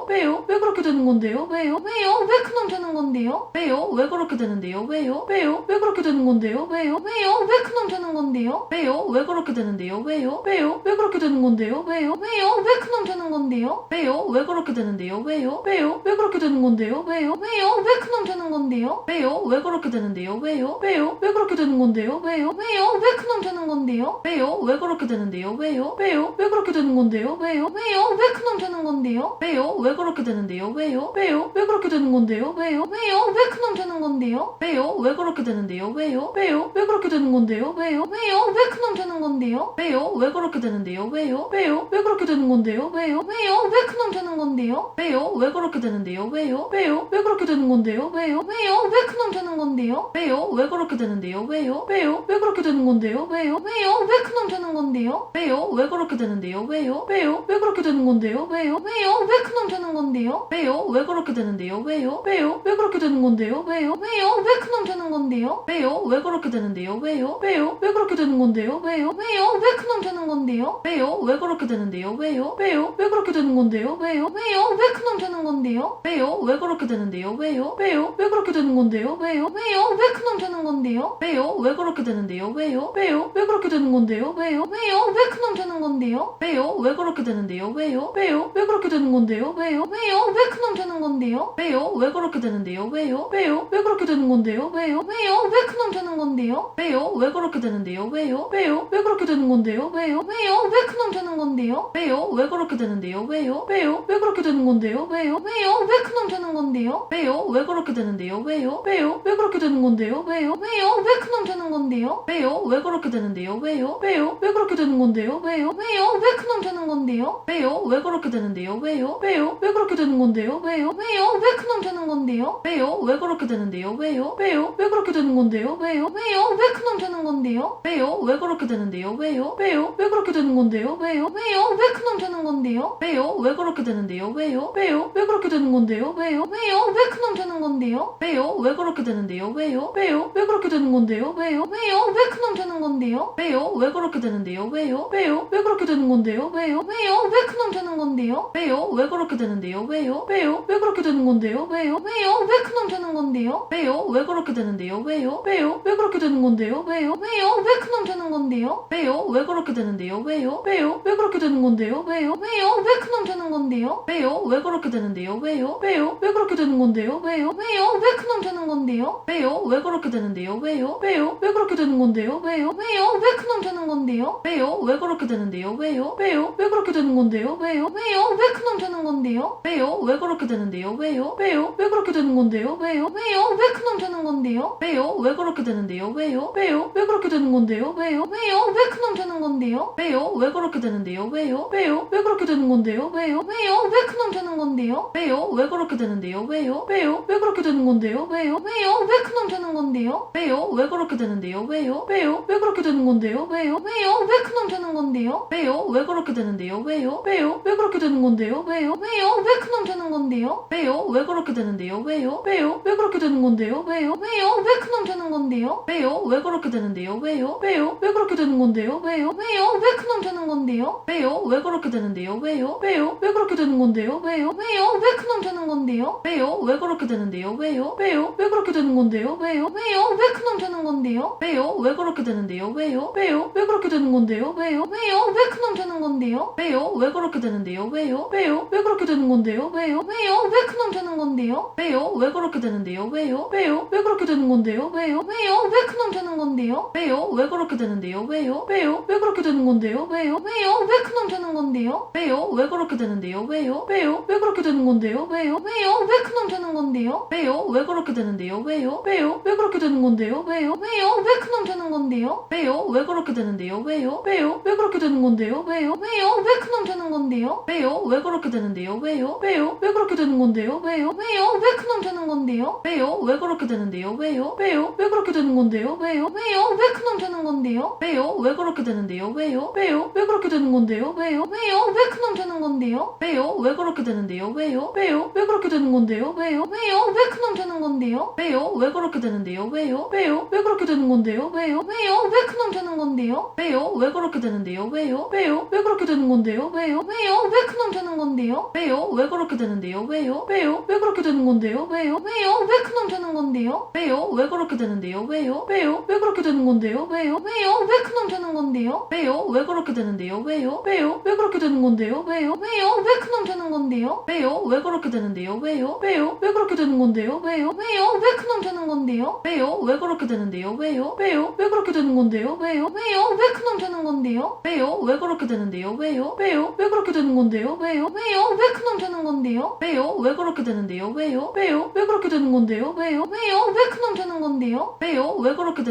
왜요? 왜 그렇게 되는 건데요? 왜요? 왜요? 왜 큰놈 되는 건데요? 왜요? 왜 그렇게 되는데요? 왜요? 왜요? 왜 그렇게 되는 건데요? 왜요? 왜요? 왜 큰놈 되는 건데요? 왜요? 왜 그렇게 되는데요? 왜요? 왜요? 왜 그렇게 되는 건데요? 왜요? 왜요? 왜 큰놈 되는 건데요? 왜요? 왜 그렇게 되는데요? 왜요? 왜요? 왜 그렇게 되는 건데요? 왜요? 왜요? 왜 큰놈 되는 건데요? 왜요? 왜 그렇게 되는데요? 왜요? 왜요? 왜 그렇게 되는 건데요? 왜요? 왜요? 왜 큰놈 되는 건데요? 왜요? 왜 그렇게 되는데요? 왜요? 왜요? 왜 그렇게 되는 건데요? 왜요? 왜요? 왜 큰놈 되는 건데요? 왜요? 왜 그렇게 되는데요? 왜요? 왜요? 왜 그렇게 되는 건데요? 왜요? 왜요? 왜 큰놈 되는 건데요? 왜요? 왜 그렇게 되는데요? 왜요? 왜요? 왜 그렇게 되는 건데요? 왜요? 왜요? 왜 큰놈 되는 건데요? 왜요? 왜 그렇게 되는데요? 왜요? 왜요? 왜 그렇게 되는 건데요? 왜요? 왜요? 왜 큰놈 되는 건데요? 왜요? 왜 그렇게 되는데요? 왜요? 왜요? 왜 그렇게 되는 건데요? 왜요? 왜요? 왜 큰놈 되는 건데요? 왜요? 왜 그렇게 되는데요? 왜요? 왜요? 왜 그렇게 되는 건데요? 왜요? 왜요? 왜 큰놈 되는 건데요? 왜요? 왜 그렇게 되는데요? 왜요? 왜요? 왜 그렇게 되는 건데요? 왜요? 왜요? 왜 큰놈 되는 건데요? 왜요? 왜 그렇게 되는데요? 왜요? 왜요? 왜 그렇게 되는 건데요? 왜요? 왜요? 왜 큰놈 되는 건데요? 왜요? 왜 그렇게 되는데요? 왜요? 왜요? 왜 그렇게 되는 건데요? 왜요? 왜요? 왜 큰놈 되는 건데요? 왜요? 왜 그렇게 되는데요? 왜요? 왜요? 왜 그렇게 되는 건데요? 왜요? 왜요? 왜 큰놈 되는 건데요? 왜요? 왜 그렇게 되는데요? 왜요? 왜요? 왜 그렇게 되는 건데요? 왜요? 왜요? 왜 큰놈 되는 건데요? 왜요? 왜 그렇게 되는데요? 왜요? 왜요? 왜 그렇게 되는 건데요? 왜요? 왜요? 왜 큰놈 되는 건데요? 왜요? 왜 그렇게 되는데요? 왜요? 왜요? 왜 그렇게 되는 건데요? 왜요? 왜요? 왜 큰놈 되는 건데요? 왜요? 왜 그렇게 되는데요? 왜요? 왜요? 왜 그렇게 되는 건데요? 왜요? 왜요? 왜 큰놈 되는 되는 건데요? 왜요? 왜 그렇게 되는데요? 왜요? 왜요? 왜 그렇게 되는 건데요? 왜요? 왜요? 왜 큰 놈 되는 건데요? 왜요? 왜 그렇게 되는데요? 왜요? 왜요? 왜 그렇게 되는 건데요? 왜요? 왜요? 왜 큰 놈 되는 건데요? 왜요? 왜 그렇게 되는데요? 왜요? 왜요? 왜 그렇게 되는 건데요? 왜요? 왜요? 왜 큰 놈 되는 건데요? 왜요? 왜 그렇게 되는데요? 왜요? 왜요? 왜 그렇게 되는 건데요? 왜요? 왜요? 왜 큰 놈 되는 건데요? 왜요? 왜 그렇게 되는데요? 왜요? 왜요? 왜 그렇게 되는 건데요? 왜요? 왜요? 왜 큰 놈 되는 건데요? 왜요? 왜 그렇게 되는데요? 왜요? 왜요? 왜 그렇게 되는 건데요? 왜요? 왜요? 왜 큰 놈 되는 건데요? 왜요? 왜 그렇게 되는데요? 왜요? 왜요? 왜 그렇게 되는 건데요? 왜요? 왜요? 왜 큰 놈 되는 건데요? 왜요? 왜 그렇게 되는데요? 왜요? 왜요? 왜 그렇게 되는 건데요? 왜요? 왜요? 왜 큰 놈 되는 건데요? 왜요? 왜 그렇게 되는데요? 왜요? 왜요? 왜 그렇게 되는 건데요? 왜요? 왜요? 왜 큰 놈 되는 건데요? 왜요? 왜 그렇게 되는데요? 왜요? 왜요? 왜 그렇게 되는 건데요? 왜요? 왜요? 왜 큰 놈 되는 건데요? 왜요? 왜 그렇게 되는데요? 왜요? 왜요? 왜 그렇게 되는 건데요? 왜요? 왜요? 왜 큰 놈 되는 건데요? 왜요? 왜 그렇게 되는데요? 왜요? 왜요? 왜 그렇게 되는 건데요? 왜요? 왜요? 왜 큰 놈 되는 건데요? 왜요? 왜 그렇게 되는데요? 왜요? 왜요? 왜 그렇게 되는 건데요? 왜요? 왜요? 왜 큰 놈 되는 건데요? 왜요? 왜 그렇게 되는데요? 왜요? 왜요? 왜 그렇게 되는 건데요? 왜요? 왜요? 왜 큰 놈 되는 건데요? 왜요? 왜 그렇게 되는데요? 왜요? 왜요? 왜 그렇게 되는 건데요? 왜요? 왜요? 왜 큰 놈 되는 건데요? 왜요? 왜 그렇게 되는데요? 왜요? 왜요? 왜 그렇게 되는 건데요? 왜요? 왜요? 왜 큰 놈 되는 건데요? 왜요? 왜 그렇게 되는데요? 왜요? 왜요? 왜 그렇게 되는 건데요? 왜요? 왜요? 왜 큰 놈 되는 건데요? 왜요? 왜 그렇게 되는데요? 왜요? 왜요? 왜 그렇게 되는 건데요? 왜요? 왜요? 왜 큰 놈 되는 건데요? 왜요? 왜 그렇게 되는데요? 왜요? 왜요? 왜 그렇게 되는 건데요? 왜요? 왜요? 왜 큰 놈 되는 건데요? 왜요? 왜 그렇게 되는데요? 왜요? 왜요? 왜 그렇게 되는 건데요? 왜요? 왜요? 왜 큰 놈 되는 건데요? 왜요? 왜 그렇게 되는데요? 왜요? 왜요? 왜 그렇게 되는 건데요? 왜요? 왜요? 왜 큰 놈 되는 건데요? 왜요? 왜 그렇게 되는데요? 왜요? 왜요? 왜 그렇게 되는 건데요? 왜요? 왜요? 왜 큰 놈 되는 건데요? 왜요? 왜 그렇게 되는데요? 왜요? 왜요? 왜 그렇게 되는 건데요? 왜요? 왜요? 왜 큰 놈 되는 건데요? 왜요? 왜 그렇게 되는데요? 왜요? 왜요? 왜 그렇게 되는 건데요? 왜요? 왜요? 왜 큰 놈 되는 건데요? 왜요? 왜 그렇게 되는데요? 왜요? 왜요? 왜 그렇게 되는 건데요? 왜요? 왜요? 왜 큰 놈 되는 건데요? 왜요? 왜 그렇게 되는데요? 왜요? 왜요? 왜 그렇게 되는 건데요? 왜요? 왜요? 왜 큰 놈 되는 건데요? 왜요? 왜 그렇게 되는데요? 왜요? 왜요? 왜 그렇게 되는 건데요? 왜요? 왜요? 왜 큰 놈 되는 건데요? 왜요? 왜 그렇게 되는데요? 왜요? 왜요? 왜 그렇게 되는 건데요? 왜요? 왜요? 왜 큰 놈 되는 건데요? 왜요? 왜 그렇게 되는데요? 왜요? 왜요? 왜 그렇게 되는 건데요? 왜요? 왜요? 왜 큰 놈 되는 건데요? 왜요? 왜 그렇게 되는데요? 왜요? 왜요? 왜 그렇게 되는 건데요? 왜요? 왜요? 왜 큰 놈 되는 건데요? 왜요? 왜 그렇게 되는데요? 왜요? 왜요? 왜 그렇게 되는 건데요? 왜요? 왜요? 왜 큰 놈 되는 건데요? 왜요? 왜 그렇게 되는데요? 왜요? 왜요? 왜 그렇게 되는 건데요? 왜요? 왜요? 왜 큰 놈 되는 건데요? 왜요? 왜 그렇게 되는데요? 왜요? 왜요? 왜 그렇게 되는 건데요? 왜요? 왜요? 왜 큰 놈 되는 건데요? 왜요? 왜 그렇게 되는데요? 왜요? 왜요? 왜 그렇게 되는 건데요? 왜요? 왜요? 왜 큰 놈 되는 건데요? 왜요? 왜 그렇게 되는데요? 왜요? 왜요? 왜 그렇게 되는 건데요? 왜요? 왜요? 왜 큰 놈 되는 건데요? 왜요? 왜 그렇게 되는데요? 왜요? 왜요? 왜 그렇게 되는 건데요? 왜요? 왜요? 왜 큰 놈 되는 건데요? 왜요? 왜 그렇게 되는데요? 왜요? 왜요? 왜 그렇게 되는 건데요? 왜요? 왜요? 왜 큰 놈 되는 건데요? 왜요? 왜 그렇게 되는데요? 왜요? 왜요? 왜 그렇게 되는 건데요? 왜요? 왜요? 왜 큰 놈 되는 건데요? 왜요? 왜 그렇게 되는데요? 왜요? 왜요? 왜 그렇게 되는 건데요? 왜요? 왜요? 왜 큰 놈 되는 건데요? 왜요? 왜 그렇게 되는데요? 왜요? 왜요? 왜 그렇게 되는 건데요? 왜요? 왜요? 왜 큰 놈 되는 건데요? 왜요? 왜 그렇게 되는데요? 왜요? 왜요? 왜 그렇게 되는 건데요? 왜요? 왜요? 왜 큰 놈 되는 건데요? 왜요? 왜 그렇게 되는데요? 왜요? 왜요? 왜 그렇게 되는 건데요? 왜요? 왜요? 왜 큰 놈 되는 건데요? 왜요? 왜 그렇게 되는데요? 왜요? 왜요? 왜 그렇게 되는 건데요? 왜요? 왜요? 왜 큰 놈 되는 건데요? 왜요? 왜 그렇게 되는데요? 왜요? 왜요? 왜 그렇게 되는 건데요? 왜요? 왜요? 왜 큰 놈 되는 건데요? 왜요? 왜 그렇게 되는데요? 왜요? 왜요? 왜 그렇게 되는 건데요? 왜요? 왜요? 왜 큰 놈 되는 건데요? 왜요? 왜 그렇게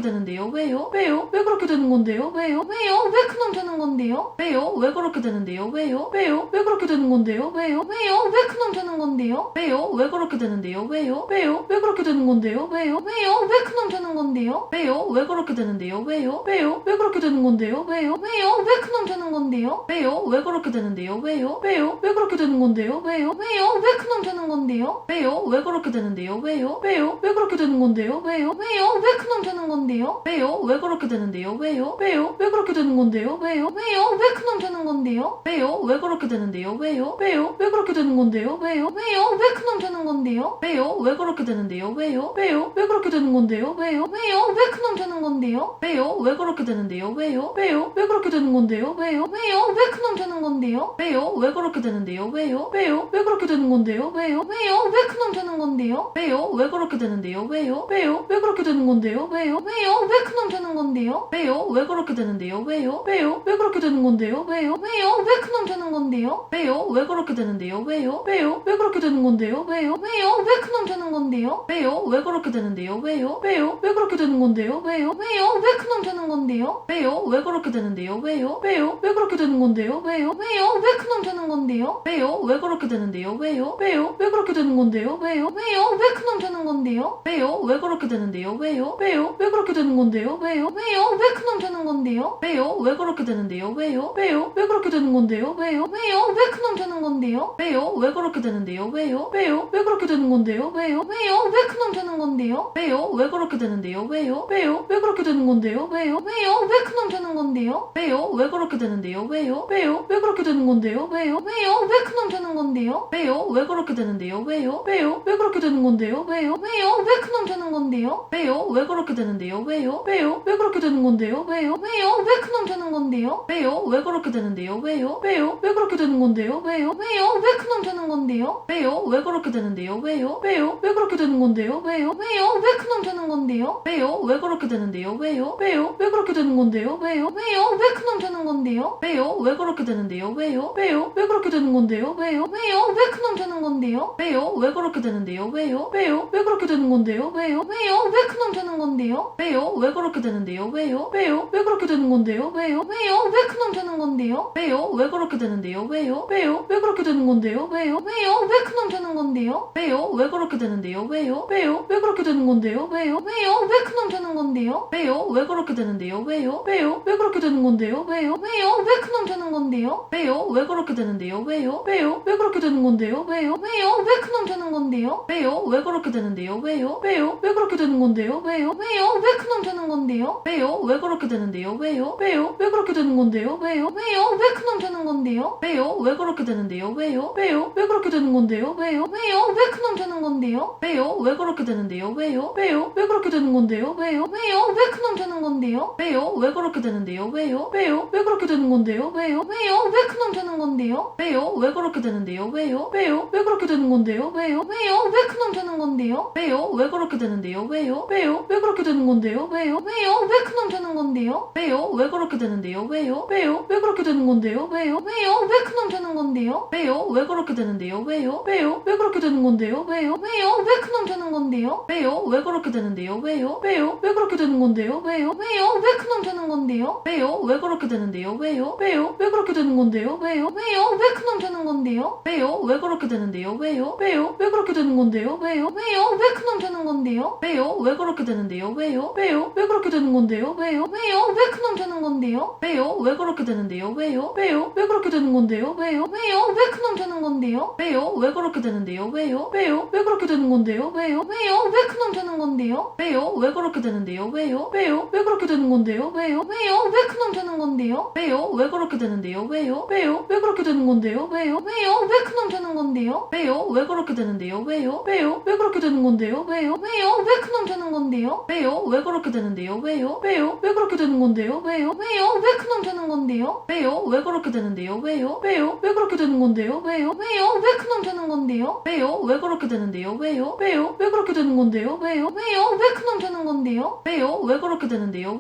되는데요? 왜요? 왜요? 왜 그렇게 되는 건데요? 왜요? 왜요? 왜 큰 놈 되는 건데요? 왜요? 왜 그렇게 되는데요? 왜요? 왜요? 왜 그렇게 되는 건데요? 왜요? 왜요? 왜 큰 놈 되는 건데요? 왜요? 왜 그렇게 되는데요? 왜요? 왜요? 왜 그렇게 되는 건데요? 왜요? 왜요? 왜 큰 놈 되는 건데요? 왜요? 왜 그렇게 되는데요? 왜요? 왜요? 왜 그렇게 되는 건데요? 왜요? 왜요? 왜 큰 놈 되는 건데요? 왜요? 왜 그렇게 되는데요? 왜요? 왜요? 왜 그렇게 되는 건데요? 왜요? 왜요? 왜 큰 놈 되는 건데요? 왜요? 왜 그렇게 되는데요? 왜요? 왜요? 왜 그렇게 되는 건데요? 왜요? 왜요? 왜 큰 놈 되는 건데요? 왜요? 왜 그렇게 되는데요? 왜요? 왜요? 왜 그렇게 되는 건데요? 왜요? 왜요? 왜 큰 놈 되는 건데요? 왜요? 왜요? 왜 그렇게 되는데요? 왜요? 왜요? 왜 그렇게 되는 건데요? 왜요? 왜요? 왜 큰놈 되는 건데요? 왜요? 왜 그렇게 되는데요? 왜요? 왜요? 왜 그렇게 되는 건데요? 왜요? 왜요? 왜 큰놈 되는 건데요? 왜요? 왜 그렇게 되는데요? 왜요? 왜요? 왜 그렇게 되는 건데요? 왜요? 왜요? 왜 큰놈 되는 건데요? 왜요? 왜 그렇게 되는데요? 왜요? 왜요? 왜 그렇게 되는 건데요? 왜요? 왜요? 왜 큰놈 되는 건데요? 왜요? 왜 그렇게 되는데요? 왜요? 왜요? 왜 그렇게 되는 건데요? 왜요? 왜요? 왜 큰놈 되는 건데요? 왜요? 왜 그렇게 되는데요? 왜요? 왜요? 왜 그렇게 되는 건데요? 왜요? 왜요? 왜 큰놈 되는 건데요? 왜요? 왜 그렇게 되는데요? 왜요? 왜요? 왜 그렇게 되는 건데요? 왜요? 왜요? 왜 큰놈 되는 건데요? 왜요? 왜 그렇게 되는데요? 왜요? 왜요? 왜 그렇게 되는 건데요? 왜요? 왜요? 왜 큰놈 되는 건데요? 왜요? 왜 그렇게 되는데요? 왜요? 왜요? 왜 그렇게 되는 건데요? 왜요? 왜요? 왜 큰놈 되는 건데요? 왜요? 왜 그렇게 되는데요? 왜요? 왜요? 왜 그렇게 되는 건데요? 왜요? 왜요? 왜 큰놈 되는 건데요? 왜요? 왜 그렇게 되는데요? 왜요? 왜요? 왜 그렇게 되는 건데요? 왜요? 왜요? 왜 큰놈 되는 건데요? 왜요? 왜 그렇게 되는데요? 왜요? 왜요? 왜 그렇게 되는 건데요? 왜요? 왜요? 왜 큰놈 되는 건데요? 왜요? 왜 그렇게 되는데요? 왜요? 왜요? 왜 그렇게 되는 건데요? 왜요? 왜요? 왜 큰놈 되는 건데요? 왜요? 왜 그렇게 되는데요? 왜요? 왜요? 왜 그렇게 되는 건데요? 왜요? 왜요? 왜 큰놈 되는 건데요? 왜요? 왜 그렇게 되는데요? 왜요? 왜요? 왜 그렇게 되는 건데요? 왜요? 왜요? 왜 큰놈 되는 건데요? 왜요? 왜 그렇게 되는데요? 왜요? 왜요? 왜 그렇게 되는 건데요? 왜요? 왜요? 왜 큰놈 되는 건데요? 왜요? 왜 그렇게 되는데요? 왜요? 왜요? 왜 그렇게 되는 건데요? 왜요? 왜요? 왜 큰놈 되는 건데요? 왜요? 왜 그렇게 되는데요? 왜요? 왜요? 왜 그렇게 되는 건데요? 왜요? 왜요? 왜 큰놈 되는 건데요? 왜요? 왜 그렇게 되는데요? 왜요? 왜요? 왜 그렇게 되는 건데요? 왜요? 왜요? 왜 큰놈 되는 건데요? 왜요? 왜 그렇게 되는데요? 왜요? 왜요? 왜 그렇게 되는 건데요? 왜요? 왜요? 왜 큰놈 되는 건데요? 왜요? 왜 그렇게 되는데요? 왜요? 왜요? 왜 그렇게 되는 건데요? 왜요? 왜요? 왜 큰놈 되는 건데요? 왜요? 왜 그렇게 되는데요? 왜요? 왜요? 왜 그렇게 되는 건데요? 왜요? 왜요? 왜 큰놈 되는 건데요? 왜요? 왜 그렇게 되는데요? 왜요? 왜요? 왜 그렇게 되는 건데요? 왜요? 왜요? 왜 큰놈 되는 건데요? 왜요? 왜 그렇게 되는데요? 왜요? 왜요? 왜 그렇게 되는 건데요? 왜요? 왜요? 왜 큰놈 되는 건데요? 왜요? 왜 그렇게 되는데요? 왜요? 왜요? 왜 그렇게 되는 건데요? 왜요? 왜요? 왜 큰놈 되는 건데요? 왜요? 왜 그렇게 되는데요? 왜요? 왜요? 왜 그렇게 되는 건데요? 왜요? 왜요? 왜 큰놈 되는 건데요? 왜요? 왜 그렇게 되는데요? 왜요? 왜요? 왜 그렇게 되는 건데요? 왜요? 왜요? 왜 큰놈 되는 건데요? 왜요? 왜 그렇게 되는데요? 왜요? 왜요? 왜 그렇게 되는 건데요? 왜요? 왜요? 왜 큰놈 되는 건데요? 왜요? 왜 그렇게 되는데요? 왜요? 왜요? 왜 그렇게 되는 건데요? 왜요? 왜요? 왜 큰놈 되는 건데요? 왜요? 왜 그렇게 되는데요? 왜요? 왜요? 왜 그렇게 되는 건데요? 왜요? 왜요? 왜 큰놈 되는 건데요? 왜요? 왜 그렇게 되는데요? 왜요? 왜요? 왜 그렇게 되는 건데요? 왜요? 왜요? 왜 큰놈 되는 건데요? 왜요? 왜 그렇게 되는데요? 왜요? 왜요? 왜 그렇게 되는 건데요? 왜요? 왜요? 왜 큰놈 되는 건데요? 왜요? 왜 그렇게 되는데요? 왜요? 왜요? 왜 그렇게 되는 건데요? 왜요? 왜요? 왜 큰놈 되는 건데요? 왜요? 왜 그렇게 되는데요? 왜요? 왜요? 왜 그렇게 되는 건데요? 왜요? 왜요? 왜 큰놈 되는 건데요? 왜요? 왜 그렇게 되는데요? 왜요? 왜요? 왜 그렇게 되는 건데요? 왜요? 왜요? 왜 큰놈 되는 건데요? 왜요? 왜 그렇게 되는데요? 왜요? 왜요? 왜 그렇게 되는 건데요? 왜요? 왜요? 왜 큰놈 되는 건데요? 왜요? 왜 그렇게 되는데요? 왜요? 왜요? 왜 그렇게 되는 건데요? 왜요? 왜요? 왜 큰놈 되는 건데요? 왜요? 왜 그렇게 되는데요? 왜요? 왜요? 왜 그렇게 되는 건데요? 왜요? 왜요? 왜 큰놈 되는 건데요? 왜요? 왜 그렇게 되는데요? 왜요? 왜요? 왜 그렇게 되는 건데요? 왜요? 왜요? 왜 큰놈 되는 건데요? 왜요? 왜 그렇게 되는데요? 왜요? 왜요? 왜 그렇게 되는 건데요? 왜요? 왜요? 왜 큰놈 되는 건데요? 왜요? 왜 그렇게 되는데요? 왜요? 왜요? 왜 그렇게 되는 건데요? 왜요? 왜요? 왜 큰놈 되는 건데요? 왜요? 왜 그렇게 되는데요? 왜요? 왜요? 왜 그렇게 되는 건데요? 왜요? 왜요? 왜 큰놈 되는 건데요? 왜요? 왜 그렇게 되는데요? 왜요? 왜요? 왜 그렇게 되는 건데요? 왜요? 왜요? 왜 큰놈 되는 건데요? 왜요? 왜 그렇게 되는데요? 왜요? 왜요? 왜 그렇게 되는 건데요? 왜요? 왜요? 왜 큰놈 되는 건데요? 왜요? 왜 그렇게 되는데요? 왜요? 왜요? 왜 그렇게 되는 건데요? 왜요? 왜요? 왜 큰놈 되는 건데요? 왜요? 왜 그렇게 되는데요? 왜요? 왜요? 왜 그렇게 되는 건데요? 왜요? 왜요? 왜 큰놈 되는 건데요? 왜요? 왜 그렇게 되는데요? 왜요? 왜요? 왜 그렇게 되는 건데요? 왜요? 왜요? 왜 큰놈 되는 건데요? 왜요? 왜 그렇게 되는데요? 왜요? 왜요? 왜 그렇게 되는 건데요? 왜요? 왜요? 왜 큰놈 되는 건데요? 왜요? 왜 그렇게 되는데요? 왜요? 왜요? 왜 그렇게 되는 건데요? 왜요? 왜요? 왜 큰놈 되는 건데요? 왜요? 왜 그렇게 되는데요?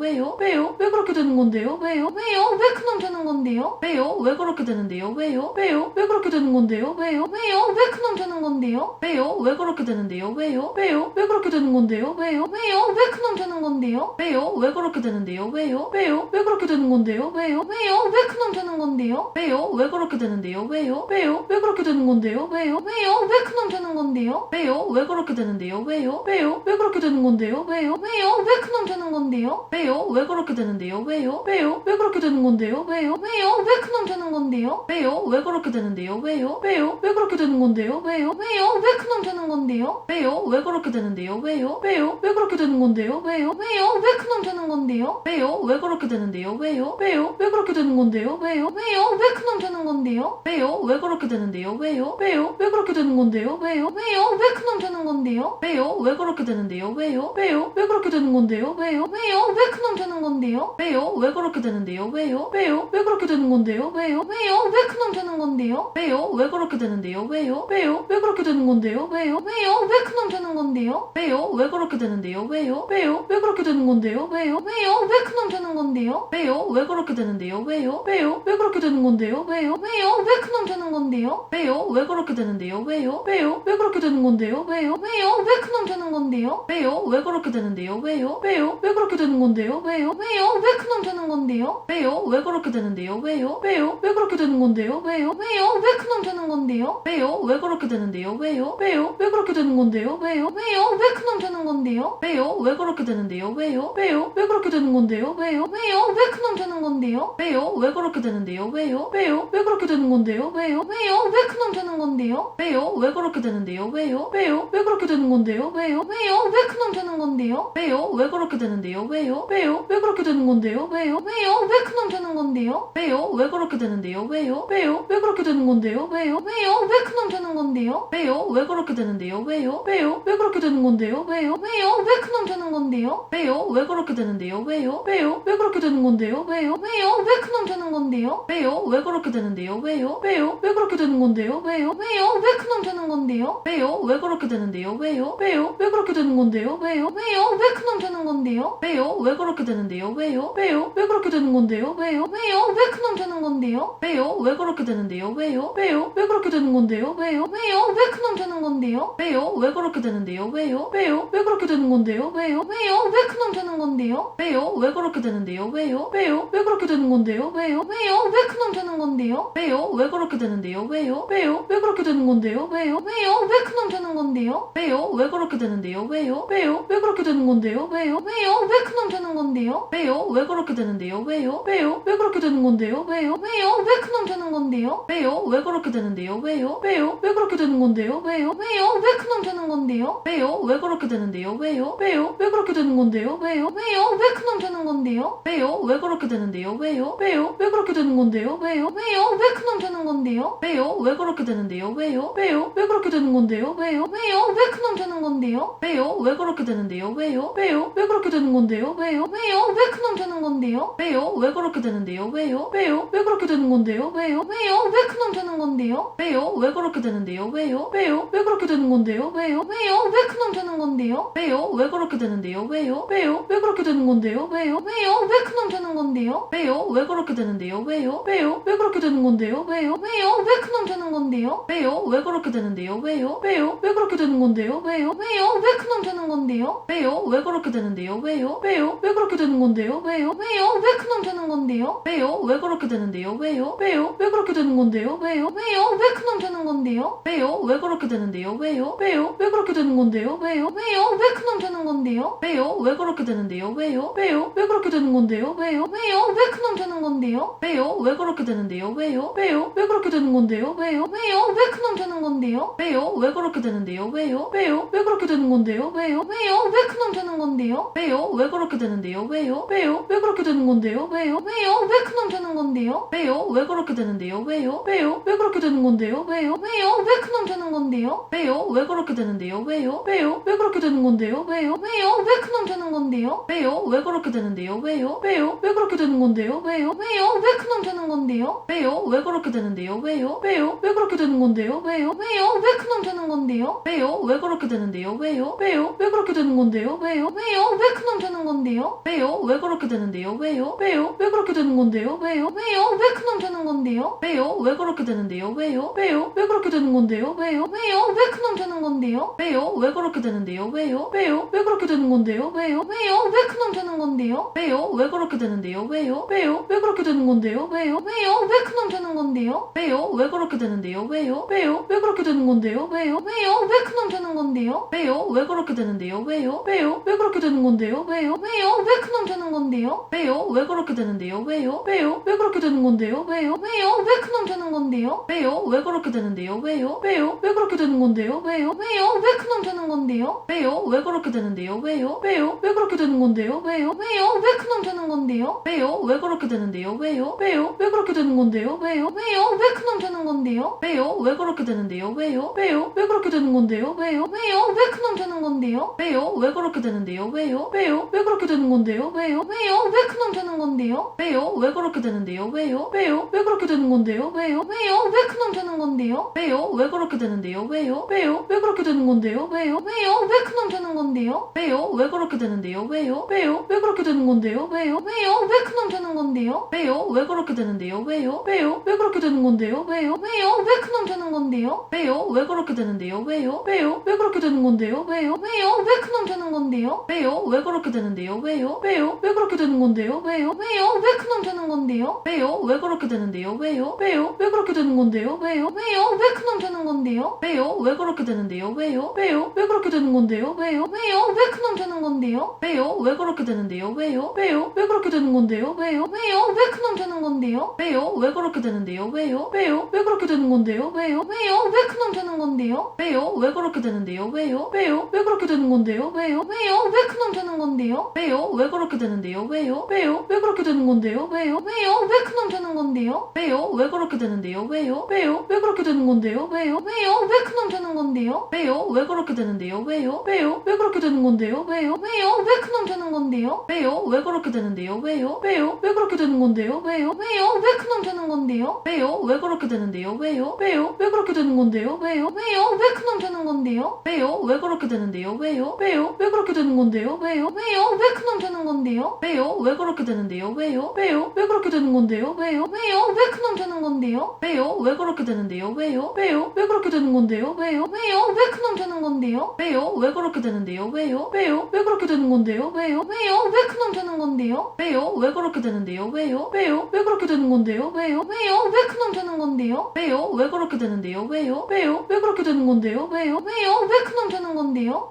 왜요? 왜요? 왜 그렇게 되는 건데요? 왜요? 왜요? 왜 큰놈 되는 건데요? 왜요? 왜 그렇게 되는데요? 왜요? 왜요? 왜 그렇게 되는 건데요? 왜요? 왜요? 왜 큰놈 되는 건데요? 왜요? 왜 그렇게 되는데요? 왜요? 왜요? 왜 그렇게 되는 건데요? 왜요? 왜요? 왜 큰놈 되는 건데요? 왜요? 왜 그렇게 되는데요? 왜요? 왜요? 왜 그렇게 되는 건데요? 왜요? 왜요? 왜 큰놈 되는 건데요? 왜요? 왜 그렇게 되는데요? 왜요? 왜요? 왜 그렇게 되는 건데요? 왜요? 왜요? 왜 큰놈 되는 건데요? 왜요? 왜 그렇게 되는데요? 왜요? 왜요? 왜 그렇게 되는 건데요? 왜요? 왜요? 왜 큰놈 되는 건데요? 왜요? 왜요? 왜 그렇게 되는데요? 왜요? 왜요? 왜 그렇게 되는 건데요? 왜요? 왜요? 왜 큰놈 되는 건데요? 왜요? 왜 그렇게 되는데요? 왜요? 왜요? 왜 그렇게 되는 건데요? 왜요? 왜요? 왜 큰놈 되는 건데요? 왜요? 왜 그렇게 되는데요? 왜요? 왜요? 왜 그렇게 되는 건데요? 왜요? 왜요? 왜 큰놈 되는 건데요? 왜요? 왜 그렇게 되는데요? 왜요? 왜요? 왜 그렇게 되는 건데요? 왜요? 왜요? 왜 큰놈 되는 건데요? 왜요? 왜 그렇게 되는데요? 왜요? 왜요? 왜 그렇게 되는 건데요? 왜요? 왜요? 왜 큰놈 되는 건데요? 왜요? 왜 그렇게 되는데요? 왜요? 왜요? 왜 그렇게 되는 건데요? 왜요? 왜요? 왜 큰놈 되는 건데요? 왜요? 왜 그렇게 되는데요? 왜요? 왜요? 왜 그렇게 되는 건데요? 왜요? 왜요? 왜 큰놈 되는 건데요? 왜요? 왜 그렇게 되는데요? 왜요? 왜요? 왜 그렇게 되는 건데요? 왜요? 왜요? 왜 큰놈 되는 건데요? 왜요? 왜 그렇게 되는데요? 왜요? 왜요? 왜 그렇게 되는 건데요? 왜요? 왜요? 왜 큰놈 되는 건데요? 왜요? 왜 그렇게 되는데요? 왜요? 왜요? 왜 그렇게 되는 건데요? 왜요? 왜요? 왜 큰놈 되는 건데요? 왜요? 왜 그렇게 되는데요? 왜요? 왜요? 왜 그렇게 되는 건데요? 왜요? 왜요? 왜 큰놈 되는 건데요? 왜요? 왜 그렇게 되는데요? 왜요? 왜요? 왜 그렇게 되는 건데요? 왜요? 왜요? 왜 큰놈 되는 건데요? 왜요? 왜 그렇게 되는데요? 왜요? 왜요? 왜 그렇게 되는 건데요? 왜요? 왜요? 왜 큰놈 되는 건데요? 왜요? 왜 그렇게 되는데요? 왜요? 왜요? 왜 그렇게 되는 건데요? 왜요? 왜요? 왜 큰놈 되는 건데요? 왜요? 왜 그렇게 되는데요? 왜요? 왜요? 왜 그렇게 되는 건데요? 왜요? 왜요? 왜 큰놈 되는 건데요? 왜요? 왜 그렇게 되는데요? 왜요? 왜요? 왜 그렇게 되는 건데요? 왜요? 왜요? 왜 큰놈 되는 건데요? 왜요? 왜 그렇게 되는데요? 왜요? 왜요? 왜 그렇게 되는 건데요? 왜요? 왜요? 왜 큰놈 되는 건데요? 왜요? 왜 그렇게 되는데요? 왜요? 왜요? 왜 그렇게 되는 건데요? 왜요? 왜요? 왜 큰놈 되는 건데요? 왜요? 왜 그렇게 되는데요? 왜요? 왜요? 왜 그렇게 되는 건데요? 왜요? 왜요? 왜 큰놈 되는 건데요? 왜요? 왜 그렇게 되는데요? 왜요? 왜요? 왜 그렇게 되는 건데요? 왜요? 왜요? 왜 큰놈 되는 건데요? 왜요? 왜 그렇게 되는데요? 왜요? 왜요? 왜 그렇게 되는 건데요? 왜요? 왜요? 왜 큰놈 되는 건데요? 왜요? 왜 그렇게 되는데요? 왜요? 왜요? 왜 그렇게 되는 건데요? 왜요? 왜요? 왜 큰놈 되는 건데요? 왜요? 왜 그렇게 되는데요? 왜요? 왜요? 왜 그렇게 되는 건데요? 왜요? 왜요? 왜 큰놈 되는 건데요? 왜요? 왜 그렇게 되는데요? 왜요? 왜요? 왜 그렇게 되는 건데요? 왜요? 왜요? 왜 큰놈 되는 건데요? 왜요? 왜 그렇게 되는데요? 왜요? 왜요? 왜 그렇게 되는 건데요? 왜요? 왜요? 왜 큰놈 되는 건데요? 왜요? 왜 그렇게 되는데요? 왜요? 왜요? 왜 그렇게 되는 건데요? 왜요? 왜요? 왜 큰놈 되는 건데요? 왜요? 왜 그렇게 되는데요? 왜요? 왜요? 왜 그렇게 되는 건데요? 왜요? 왜요? 왜 큰놈 되는 건데요? 왜요? 왜 그렇게 되는데요? 왜요? 왜요? 왜 그렇게 되는 건데요? 왜요? 왜요? 왜 큰놈 되는 건데요? 왜요? 왜 그렇게 되는데요? 왜요? 왜요? 왜 그렇게 되는 건데요? 왜요? 왜요? 왜 큰놈 되는 건데요? 왜요? 왜 그렇게 되는데요? 왜요? 왜요? 왜 그렇게 되는 건데요? 왜요? 왜요? 왜 큰놈 되는 건데요? 왜요? 왜 그렇게 되는데요? 왜요? 왜요? 왜 그렇게 되는 건데요? 왜요? 왜요? 왜 큰놈 되는 건데요? 왜요? 왜 그렇게 되는데요? 왜요? 왜요? 왜 그렇게 되는 건데요? 왜요? 왜요? 왜 큰놈 되는 건데요? 왜요? 왜 그렇게 되는데요? 왜요? 왜요? 왜 그렇게 되는 건데요? 왜요? 왜요? 왜 큰놈 되는 건데요? 왜요? 왜 그렇게 되는데요? 왜요? 왜요? 왜 그렇게 되는 건데요? 왜요? 왜요? 왜 큰놈 되는 건데요? 왜요? 왜 그렇게 되는데요? 왜요? 왜요? 왜 그렇게 되는 건데요? 왜요? 왜요? 왜 큰놈 되는 건데요? 왜요? 왜 그렇게 되는데요? 왜요? 왜요? 왜 그렇게 되는 건데요? 왜요? 왜요? 왜 큰놈 되는 건데요? 왜요? 왜 그렇게 되는데요? 왜요? 왜요? 왜 그렇게 되는 건데요? 왜요? 왜요? 왜 큰놈 되는 건데요? 왜요? 왜 그렇게 되는데요? 왜요? 왜요? 왜 그렇게 되는 건데요? 왜요? 왜요? 왜 큰놈 되는 건데요? 왜요? 왜 그렇게 되는데요? 왜요? 왜요? 왜 그렇게 되는 건데요? 왜요? 왜요? 왜 큰놈 되는 건데요? 왜요? 왜 그렇게 되는데요? 왜요? 왜요? 왜 그렇게 되는 건데요? 왜요? 왜요? 왜 큰놈 되는 건데요? 왜요? 왜 그렇게 되는데요? 왜요? 왜요? 왜 그렇게 되는 건데요? 왜요? 왜요? 왜 큰놈 되는 건데요? 왜요? 왜 그렇게 되는데요? 왜요? 왜요? 왜 그렇게 되는 건데요? 왜요? 왜요? 왜 큰놈 되는 건데요? 왜요? 왜 그렇게 되는데요? 왜요? 왜요? 왜 그렇게 되는 건데요? 왜요? 왜요? 왜 큰놈 되는 건데요? 왜요? 왜 그렇게 되는데요? 왜요? 왜요? 왜 그렇게 되는 건데요? 왜요? 왜요? 왜 큰놈 되는 건데요? 왜요? 왜 그렇게 되는데요? 왜요? 왜요? 왜 그렇게 되는 건데요? 왜요? 왜요? 왜 큰놈 되는 건데요? 왜요? 왜 그렇게 되는데요? 왜요? 왜요? 왜 그렇게 되는 건데요? 왜요? 왜요? 왜 큰놈 되는 건데요? 왜요? 왜 그렇게 되는데요? 왜요? 왜요? 왜 그렇게 되는 건데요? 왜요? 왜요? 왜 큰놈 되는 건데요? 왜요? 왜 그렇게 되는데요? 왜요? 왜요? 왜 그렇게 되는 건데요? 왜요? 왜요? 왜 큰놈 되는 건데요? 왜요? 왜 그렇게 되는데요? 왜요? 왜요? 왜 그렇게 되는 건데요? 왜요? 왜요? 왜 큰놈 되는 건데요? 왜요? 왜 그렇게 되는데요? 왜요? 왜요? 왜 그렇게 되는 건데요? 왜요? 왜요? 왜 큰놈 되는 건데요? 왜요? 왜 그렇게 되는데요? 왜요? 왜요? 왜 그렇게 되는 건데요? 왜요? 왜요? 왜 큰놈 되는 건데요? 왜요? 왜 그렇게 되는데요? 왜요? 왜요? 왜 그렇게 되는 건데요? 왜요? 왜요? 왜 큰놈 되는 건데요? 왜요? 왜 그렇게 되는데요? 왜요? 왜요? 왜 그렇게 되는 건데요? 왜요? 왜요? 왜 큰놈 되는 건데요? 왜요? 왜 그렇게 되는데요? 왜요? 왜요? 왜 그렇게 되는 건데요? 왜요? 왜요? 왜 큰놈 되는 건데요? 왜요? 왜 그렇게 되는데요? 왜요? 왜요? 왜 그렇게 되는 건데요? 왜요? 왜요? 왜 큰놈 되는 건데요? 왜요? 왜 그렇게 되는데요? 왜요? 왜요? 왜 그렇게 되는 건데요? 왜요? 왜요? 왜 큰놈 되는 건데요? 왜요? 왜 그렇게 되는데요? 왜요? 왜요? 왜 그렇게 되는 건데요? 왜요? 왜요? 왜 큰놈 되는 건데요? 왜요? 왜 그렇게 되는데요? 왜요? 왜요? 왜 그렇게 되는 건데요? 왜요? 왜요? 왜 큰놈 되는 건데요? 왜요? 왜 그렇게 되는데요? 왜요? 왜요? 왜 그렇게 되는 건데요? 왜요? 왜요? 왜 큰놈 되는 건데요? 왜요? 왜 그렇게 되는데요? 왜요? 왜요? 왜 그렇게 되는 건데요? 왜요? 왜요? 왜 큰놈 되는 건데요? 왜요? 왜 그렇게 되는데요? 왜요? 왜요? 왜 그렇게 되는 건데요? 왜요? 왜요? 왜 큰놈 되는 건데요? 왜요? 왜 그렇게 되는데요? 왜요? 왜요? 왜 그렇게 되는 건데요? 왜요? 왜요? 왜 큰놈 되는 건데요? 왜요? 왜 그렇게 되는데요? 왜요? 왜요? 왜 그렇게 되는 건데요? 왜요? 왜요? 왜 큰놈 되는 건데요? 왜요? 왜 그렇게 되는데요? 왜요? 왜요? 왜 그렇게 되는 건데요? 왜요? 왜요? 왜 큰놈 되는 건데요? 왜요? 왜 그렇게 되는데요? 왜요? 왜요? 왜 그렇게 되는 건데요? 왜요? 왜요? 왜 큰놈 되는 건데요? 왜요? 왜 그렇게 되는데요? 왜요? 왜요? 왜 그렇게 되는 건데요? 왜요? 왜요? 왜 큰놈 되는 건데요? 왜요? 왜 그렇게 되는데요? 왜요? 왜요? 왜 그렇게 되는 건데요? 왜요? 왜요? 왜 큰놈 되는 건데요? 왜요? 왜 그렇게 되는데요? 왜요? 왜요? 왜 그렇게 되는 건데요? 왜요? 왜요? 왜 큰놈 되는 건데요? 왜요? 왜 그렇게 되는데요? 왜요? 왜요? 왜 그렇게 되는 건데요? 왜요? 왜요? 왜 큰놈 되는 건데요? 왜요? 왜 그렇게 되는데요? 왜요? 왜요? 왜 그렇게 되는 건데요? 왜요? 왜요? 왜 큰놈 되는 건데요? 왜요? 왜 그렇게 되는데요? 왜요? 왜요? 왜 그렇게 되는 건데요? 왜요? 왜요? 왜 큰놈 되는 건데요? 왜요? 왜 그렇게 되는데요? 왜요? 왜요? 왜 그렇게 되는 건데요? 왜요? 왜요? 왜 큰놈 되는 건데요? 왜요? 왜 그렇게 되는데요? 왜요? 왜요? 왜 그렇게 되는 건데요? 왜요? 왜요? 왜 큰놈 되는 건데요? 왜요? 왜 그렇게 되는데요? 왜요? 왜요? 왜 그렇게 되는 건데요? 왜요? 왜요? 왜 큰놈 되는 건데요? 왜요? 왜 그렇게 되는데요? 왜요? 왜요? 왜 그렇게 되는 건데요? 왜요? 왜요? 왜 큰놈 되는 건데요? 왜요? 왜 그렇게 되는데요? 왜요? 왜요? 왜 그렇게 되는 건데요? 왜요? 왜요? 왜 큰놈 되는 건데요? 왜요? 왜 그렇게 되는데요? 왜요? 왜요? 왜 그렇게 되는 건데요? 왜요? 왜요? 왜 큰놈 되는 건데요? 왜요? 왜 그렇게 되는데요? 왜요? 왜요? 왜 그렇게 되는 건데요? 왜요? 왜요? 왜 큰놈 되는 건데요? 왜요? 왜 그렇게 되는데요? 왜요? 왜요? 왜 그렇게 되는 건데요? 왜요? 왜요? 왜 큰놈 되는 건데요? 왜요? 왜 그렇게 되는데요? 왜요? 왜요? 왜 그렇게 되는 건데요? 왜요? 왜요? 왜 큰놈 되는 건데요? 왜요? 왜 그렇게 되는데요? 왜요? 왜요? 왜 그렇게 되는 건데요? 왜요? 왜요? 왜 큰놈 되는 건데요? 왜요? 왜 그렇게 되는데요? 왜요? 왜요? 왜 그렇게 되는 건데요? 왜요? 왜요? 왜 큰놈 되는 건데요? 왜요? 왜 그렇게 되는데요? 왜요? 왜요? 왜 그렇게 되는 건데요? 왜요? 왜요? 왜 큰놈 되는 건데요? 왜요? 왜 그렇게 되는데요? 왜요? 왜요? 왜 그렇게 되는 건데요? 왜요? 왜요? 왜 큰놈 되는 건데요? 왜요? 왜 그렇게 되는데요? 왜요? 왜요? 왜 그렇게 되는 건데요? 왜요? 왜요? 왜 큰놈 되는 건데요?